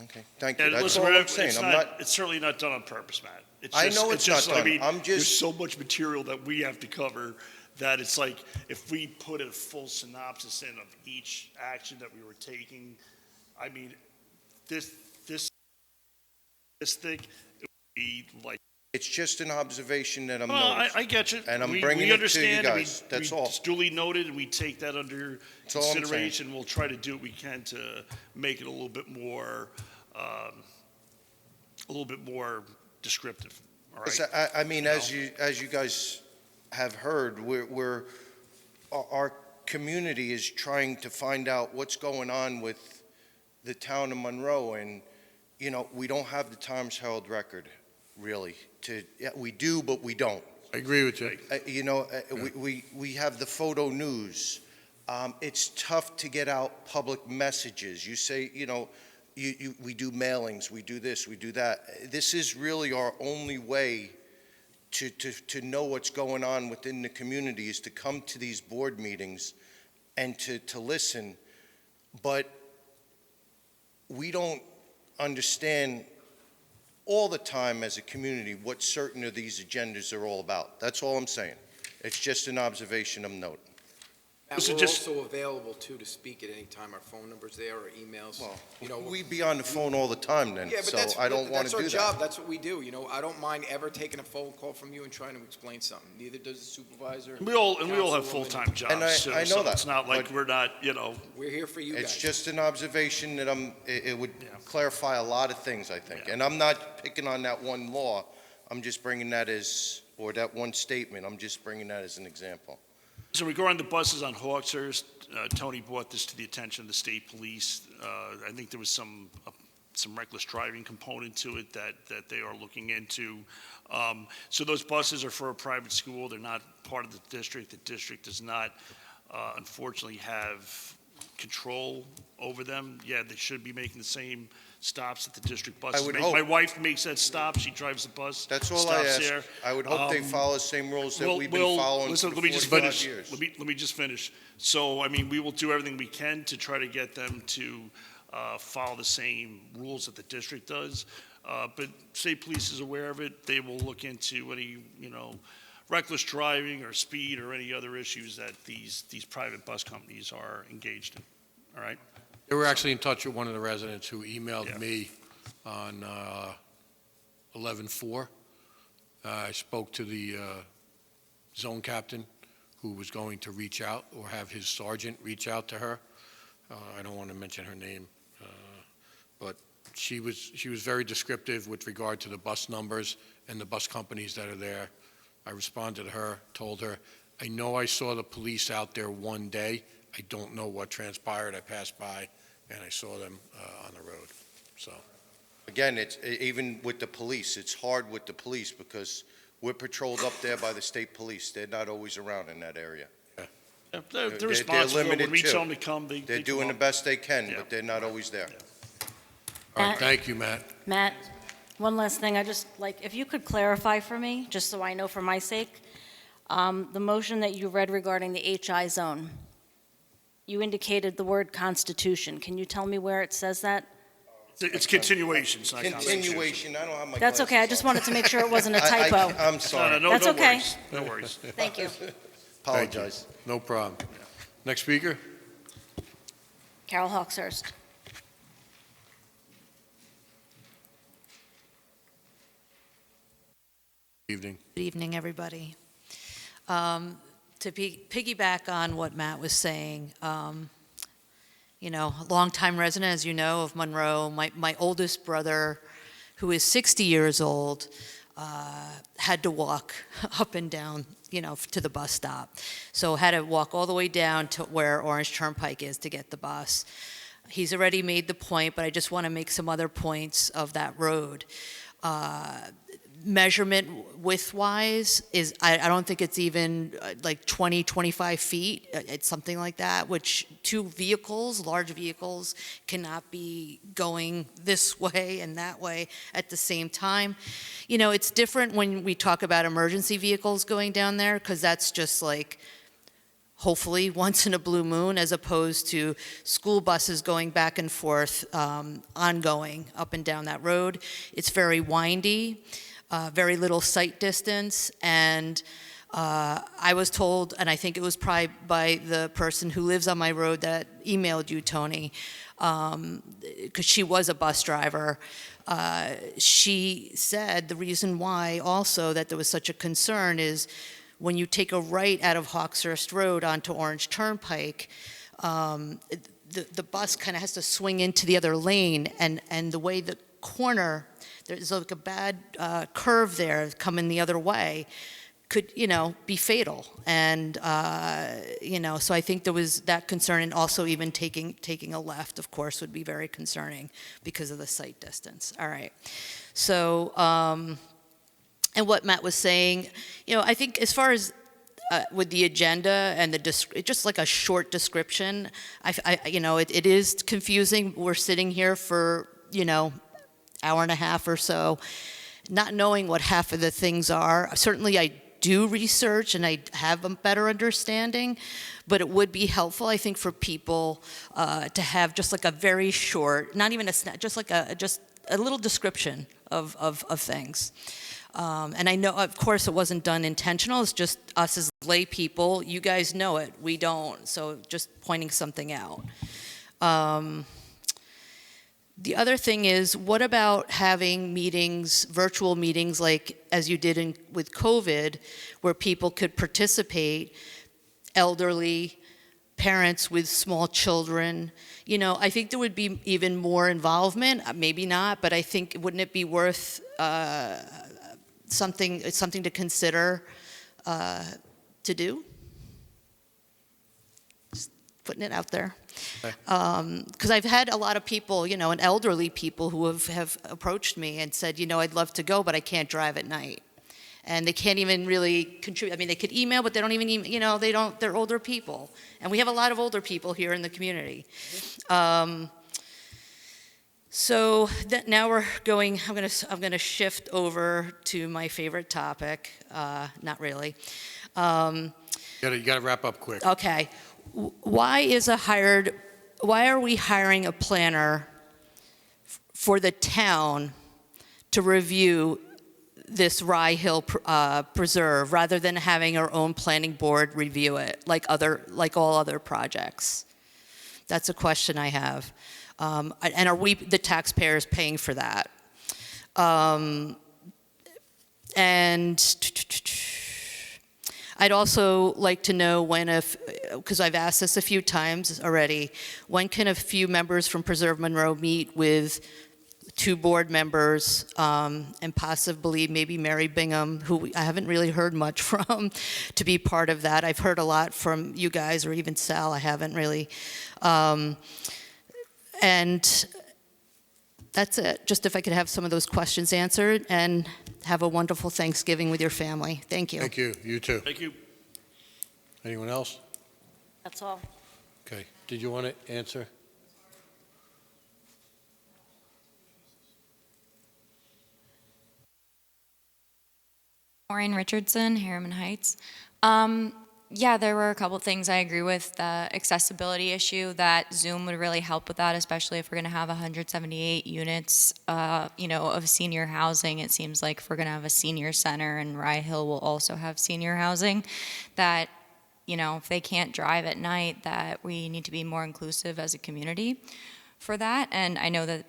Okay, thank you. and That's listen, all I'm saying. it's certainly not done on purpose, Matt. I know it's not I done. mean, I'm there's just- so much material that we have to cover that it's like, if we put a full synopsis in of each action that we were taking, I mean, this thing, it would be like. It's just an observation that I'm Well, noticing. I get you. And I'm We bringing it to you understand, and guys. That's all. It's duly noted, and we take that under That's all I'm saying. consideration. We'll try to do what we can to make it a little bit more, descriptive, all right? I mean, as you guys have heard, our community is trying to find out what's going on with the town of Monroe, and, we don't have the Times Herald record, really. We do, but we don't. I agree with you. We have the photo news. It's tough to get out public messages. You say, we do mailings, we do this, we do that. This is really our only way to know what's going on within the community, is to come to these board meetings and to listen. But we don't understand all the time as a community what certain of these agendas are all about. That's all I'm saying. It's just an observation I'm noting. And So we're just- also available, too, to speak at any time. Our phone number's there, or emails. Well, we'd be on the phone all the time then, Yeah, but so that's, I don't want that's to our do job. that. That's what we do. I don't mind ever taking a phone call from you and trying to explain something. Neither does the supervisor. We all have councilwoman. full-time And jobs, too, I know so that, it's not like but- we're not, We're here for you guys. It's just an observation that it would Yeah. clarify a lot of things, I think. Yeah. And I'm not picking on that one law. I'm just bringing that or that one statement. I'm just bringing that as an example. So regarding the buses on Hawkshurst, Tony brought this to the attention of the state police. I think there was some reckless driving component to it that they are looking into. So those buses are for a private school. They're not part of the district. The district does not, unfortunately, have control over them. Yeah, they should be making the same stops that the district buses would make. hope. My wife makes that stop. She drives the bus. That's all I stops ask. there. I would hope they follow the same rules that we've been We'll- following listen, for let me just 45 finish. years. Let me just finish. So, I mean, we will do everything we can to try to get them to follow the same rules that the district does. But state police is aware of it. They will look into any, reckless driving or speed or any other issues that these private bus companies are engaged in. All right? They were actually in touch with one of the residents who emailed Yeah. me on 11/4. I spoke to the zone captain, who was going to reach out, or have his sergeant reach out to her. I don't want to mention her name, but she was very descriptive with regard to the bus numbers and the bus companies that are there. I responded to her, told her, I know I saw the police out there one day. I don't know what transpired. I passed by and I saw them on the road. So, Again, it's, even with the police, it's hard with the police because we're patrolled up there by the state police. They're not always around in that area. They're They're responsible. limited When we too. tell them to come, they They're come doing the up. best they can, Yeah. but they're not always there. all right, thank you, Matt. Matt, one last thing, I just, like, if you could clarify for me, just so I know for my sake, the motion that you read regarding the HI zone, you indicated the word constitution. Can you tell me where it says that? It's continuation, it's not constitution. Continuation, I don't have my That's okay, I glasses just on. wanted to make sure it wasn't a typo. I'm sorry. No, That's no okay. worries. No worries. Thank you. Apologize. No problem. Next speaker? Carol Hawkshurst. Evening. Good evening, everybody. To piggyback on what Matt was saying, you know, a longtime resident, as you know, of Monroe, my oldest brother, who is 60 years old, had to walk up and down, you know, to the bus stop. So had to walk all the way down to where Orange Turnpike is to get the bus. He's already made the point, but I just want to make some other points of that road. Measurement width-wise is, I don't think it's even like 20, 25 feet. It's something like that, which two vehicles, large vehicles, cannot be going this way and that way at the same time. You know, it's different when we talk about emergency vehicles going down there, because that's just like, hopefully once in a blue moon, as opposed to school buses going back and forth, ongoing up and down that road. It's very windy. Very little sight distance, and I was told, and I think it was probably by the person who lives on my road that emailed you, Tony, because she was a bus driver. She said the reason why also that there was such a concern is when you take a right out of Hawkshurst Road onto Orange Turnpike, the bus kind of has to swing into the other lane, and the way the corner, there's like a bad curve there coming the other way, could, you know, be fatal. And, you know, so I think there was that concern, and also even taking a left, of course, would be very concerning because of the sight distance. All right. So, and what Matt was saying, you know, I think as far as with the agenda and just like a short description, you know, it is confusing. We're sitting here for, you know, hour and a half or so, not knowing what half of the things are. Certainly I do research and I have a better understanding, but it would be helpful, I think, for people to have just like a very short, not even a snap, just like just a little description of things. And I know, of course, it wasn't done intentional. It's just us as lay people. You guys know it. We don't. So just pointing something out. The other thing is, what about having meetings, virtual meetings, like as you did with COVID, where people could participate, elderly, parents with small children? You know, I think there would be even more involvement. Maybe not, but I think, wouldn't it be worth something to consider to do? Just putting it out there. Because I've had a lot of people, you know, and elderly people who have approached me and said, you know, I'd love to go, but I can't drive at night. And they can't even really contribute. I mean, they could email, but they don't even, you know, they're older people. And we have a lot of older people here in the community. So now we're going, I'm gonna shift over to my favorite topic. Not really. You gotta wrap up quick. Okay. Why are we hiring a planner for the town to review this Rye Hill Preserve rather than having our own planning board review it like all other projects? That's a question I have. And are we, the taxpayers, paying for that? And I'd also like to know when, because I've asked this a few times already, when can a few members from Preserve Monroe meet with 2 board members, and possibly maybe Mary Bingham, who I haven't really heard much from, to be part of that. I've heard a lot from you guys, or even Sal, I haven't really. And that's it. Just if I could have some of those questions answered, and have a wonderful Thanksgiving with your family. Thank you. Thank you. You too. Thank you. Anyone else? That's all. Okay. Did you want to answer? Maureen Richardson, Harriman Heights. Yeah, there were a couple things I agree with. The accessibility issue, that Zoom would really help with that, especially if we're going to have 178 units, of senior housing. It seems like if we're going to have a senior center, and Rye Hill will also have senior housing, that, if they can't drive at night, that we need to be more inclusive as a community for that. And I know that,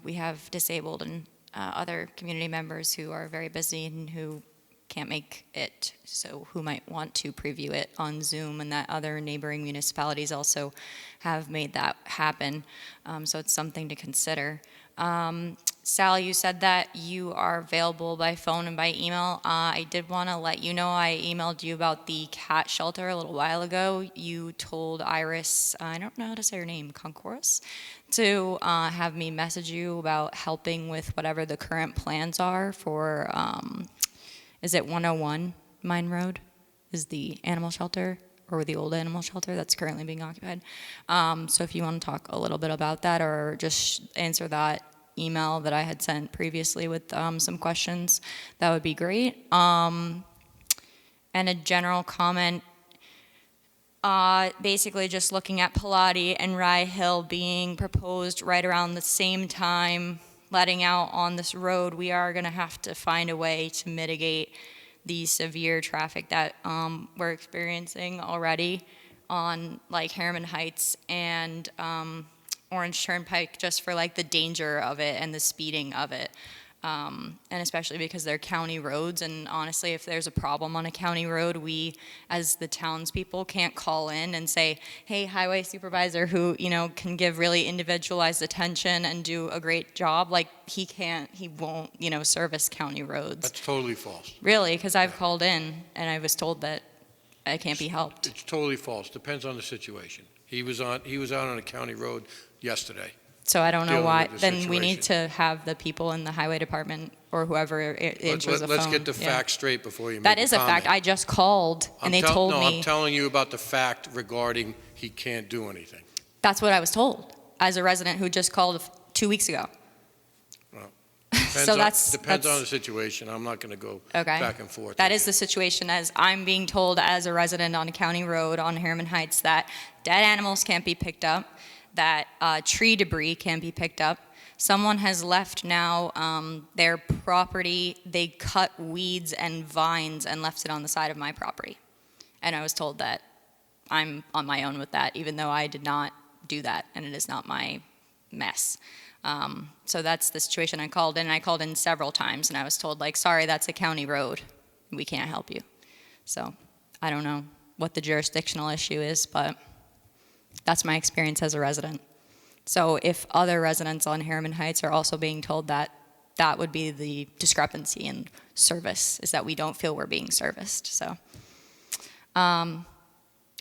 we have disabled and other community members who are very busy and who can't make it, so who might want to preview it on Zoom, and that other neighboring municipalities also have made that happen. So it's something to consider. Sal, you said that you are available by phone and by email. I did want to let you know I emailed you about the cat shelter a little while ago. You told Iris, I don't know how to say her name, Concourse, to have me message you about helping with whatever the current plans are for, is it 101 Mine Road is the animal shelter, or the old animal shelter that's currently being occupied. So if you want to talk a little bit about that, or just answer that email that I had sent previously with some questions, that would be great. And a general comment, basically just looking at Pilati and Rye Hill being proposed right around the same time, letting out on this road, we are going to have to find a way to mitigate the severe traffic that we're experiencing already on like Harriman Heights and Orange Turnpike, just for like the danger of it and the speeding of it. And especially because they're county roads, and honestly, if there's a problem on a county road, we, as the townspeople, can't call in and say, hey, highway supervisor, who, can give really individualized attention and do a great job, like, he won't, service county roads. That's totally false. Really, because I've called in, and I was told that I can't be helped. It's totally false. Depends on the situation. He was out on a county road yesterday. So I don't know dealing why, with the then we need situation. to have the people in the highway department or whoever answers the phone. Let's get the Yeah. facts straight before you make That a is a comment. fact. I just called and they told me. I'm telling you about the fact regarding he can't do anything. That's what I was told as a resident who just called 2 weeks ago. Depends on the situation. I'm not going to go Okay. back and forth. That is the situation, as I'm being told as a resident on a county road on Harriman Heights, that dead animals can't be picked up, that tree debris can't be picked up. Someone has left now their property, they cut weeds and vines and left it on the side of my property. And I was told that I'm on my own with that, even though I did not do that, and it is not my mess. So that's the situation. I called in several times, and I was told, like, sorry, that's a county road. We can't help you. So I don't know what the jurisdictional issue is, but that's my experience as a resident. So if other residents on Harriman Heights are also being told that, that would be the discrepancy in service, is that we don't feel we're being serviced. So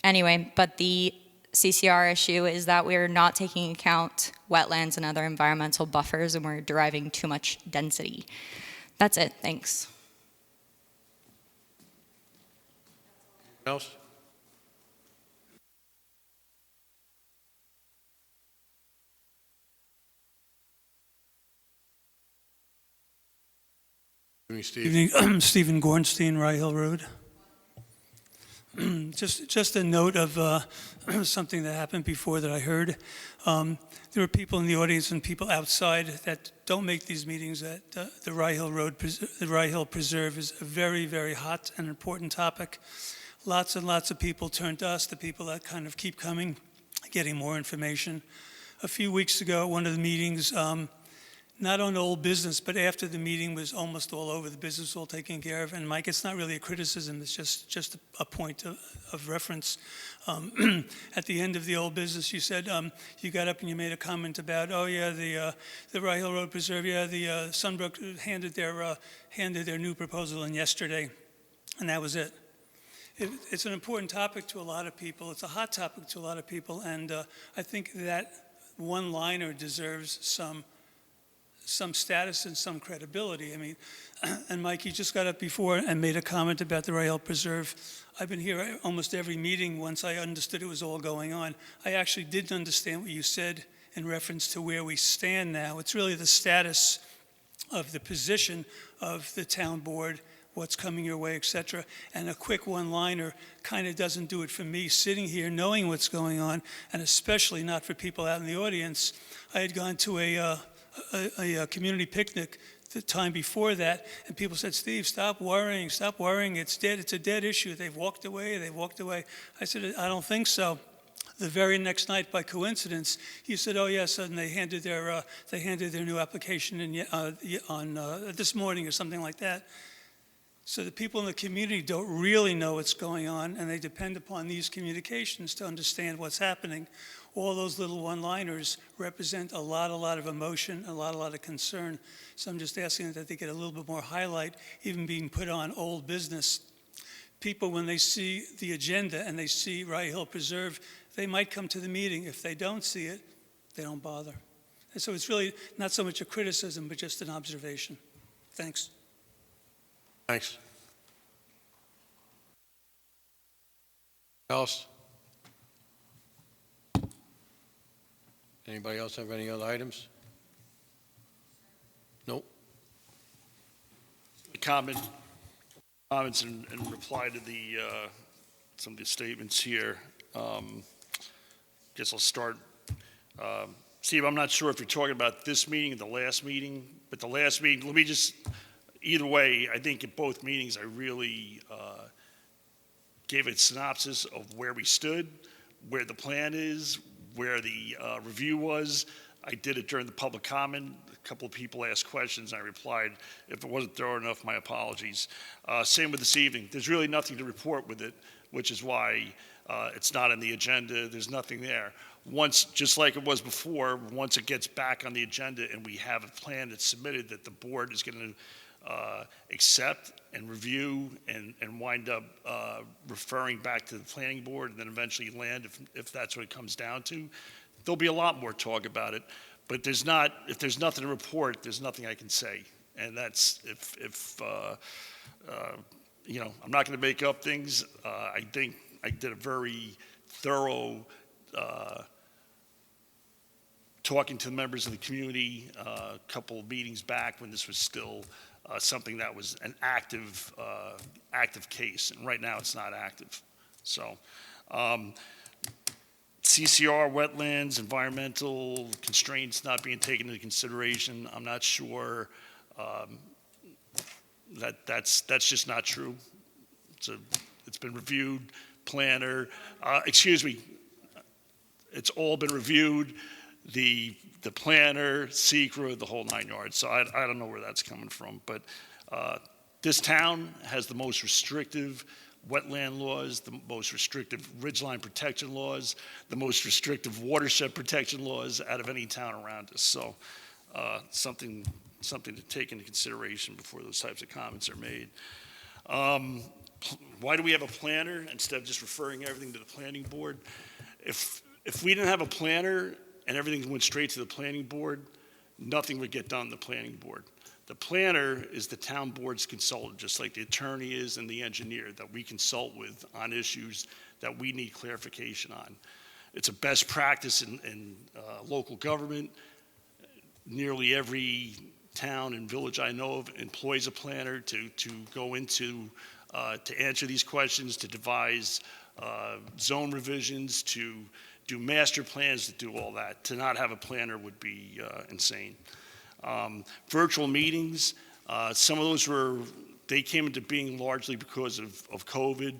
anyway, but the CCR issue is that we're not taking account wetlands and other environmental buffers, and we're deriving too much density. That's it. Thanks. Else? Steve. Evening, Stephen Gornstein, Rye Hill Road. Just a note of something that happened before that I heard. There were people in the audience and people outside that don't make these meetings. That the Rye Hill Road, the Rye Hill Preserve is a very, very hot and important topic. Lots and lots of people turn to us, the people that kind of keep coming, getting more information. A few weeks ago, at one of the meetings, not on old business, but after the meeting was almost all over, the business was all taken care of. And Mike, it's not really a criticism, it's just a point of reference. At the end of the old business, you said, you got up and you made a comment about, oh yeah, the Rye Hill Road Preserve, yeah, the Sunbrook handed their new proposal in yesterday, and that was it. It's an important topic to a lot of people. It's a hot topic to a lot of people, and I think that one-liner deserves some status and some credibility. I mean, and Mike, you just got up before and made a comment about the Rye Hill Preserve. I've been here almost every meeting once I understood it was all going on. I actually didn't understand what you said in reference to where we stand now. It's really the status of the position of the town board, what's coming your way, et cetera. And a quick one-liner kind of doesn't do it for me sitting here knowing what's going on, and especially not for people out in the audience. I had gone to a community picnic the time before that, and people said, Steve, stop worrying, it's dead, it's a dead issue. They've walked away. I said, I don't think so. The very next night, by coincidence, he said, oh yes, and they handed their new application in on this morning or something like that. So the people in the community don't really know what's going on, and they depend upon these communications to understand what's happening. All those little one-liners represent a lot of emotion, a lot of concern. So I'm just asking that they get a little bit more highlight, even being put on old business. People, when they see the agenda and they see Rye Hill Preserve, they might come to the meeting. If they don't see it, they don't bother. And so it's really not so much a criticism, but just an observation. Thanks. Thanks. Else? Anybody else have any other items? Nope. Comments in reply to the some of the statements here. Guess I'll start. Steve, I'm not sure if you're talking about this meeting or the last meeting, but the last meeting, let me just, either way, I think at both meetings I really gave a synopsis of where we stood, where the plan is, where the review was. I did it during the public comment. A couple of people asked questions, and I replied. If it wasn't thorough enough, my apologies. Same with this evening. There's really nothing to report with it, which is why it's not on the agenda. There's nothing there. Once, just like it was before, once it gets back on the agenda and we have a plan that's submitted that the board is going to accept and review and wind up referring back to the planning board and then eventually land if that's what it comes down to, there'll be a lot more talk about it. But if there's nothing to report, there's nothing I can say. And that's if I'm not going to make up things. I think I did a very thorough talking to the members of the community a couple of meetings back when this was still something that was an active case, and right now it's not active. So CCR, wetlands, environmental constraints not being taken into consideration, I'm not sure that's just not true. It's been reviewed, planner, it's all been reviewed. The planner, secret, the whole 9 yards. So I don't know where that's coming from. But this town has the most restrictive wetland laws, the most restrictive ridgeline protection laws, the most restrictive watershed protection laws out of any town around us. So something to take into consideration before those types of comments are made. Why do we have a planner instead of just referring everything to the planning board? If we didn't have a planner and everything went straight to the planning board, nothing would get done in the planning board. The planner is the town board's consultant, just like the attorney is and the engineer that we consult with on issues that we need clarification on. It's a best practice in local government. Nearly every town and village I know of employs a planner to go into, to answer these questions, to devise zone revisions, to do master plans, to do all that. To not have a planner would be insane. Virtual meetings, some of those they came into being largely because of COVID.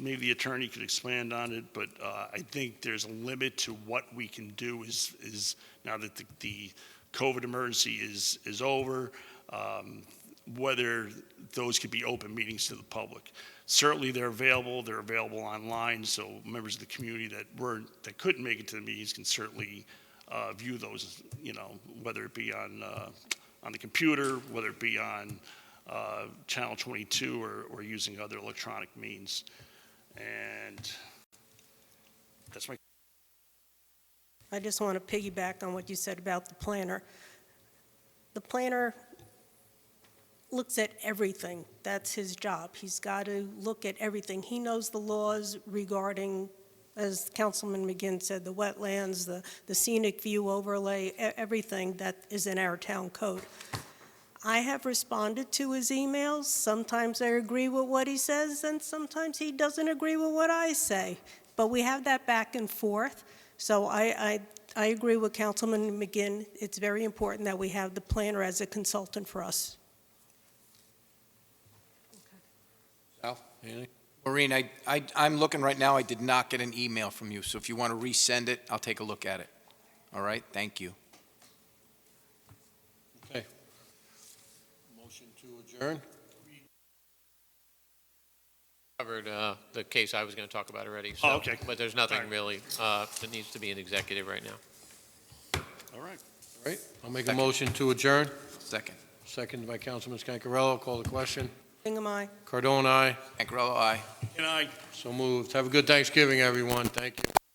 Maybe the attorney could expand on it, but I think there's a limit to what we can do is now that the COVID emergency is over, whether those could be open meetings to the public. Certainly, they're available online, so members of the community that couldn't make it to the meetings can certainly view those, whether it be on the computer, whether it be on Channel 22 or using other electronic means. And that's my. I just want to piggyback on what you said about the planner. The planner looks at everything. That's his job. He's got to look at everything. He knows the laws regarding, as Councilman McGinn said, the wetlands, the scenic view overlay, everything that is in our town code. I have responded to his emails. Sometimes I agree with what he says, and sometimes he doesn't agree with what I say. But we have that back and forth. So I agree with Councilman McGinn. It's very important that we have the planner as a consultant for us. Sal, anything? Maureen, I'm looking right now, I did not get an email from you, so if you want to resend it, I'll take a look at it. All right, thank you. Okay. Motion to adjourn? Covered the case I was going to talk about already. So, Okay. But there's nothing All right. really that needs to be an executive right now. All right. All right, I'll make a Second. motion to adjourn. Second. Second by Councilman Scancarello. Call the question. Am I? Cardone, aye. Ancarello, aye. Good night. So moved. Have a good Thanksgiving, everyone. Thank you.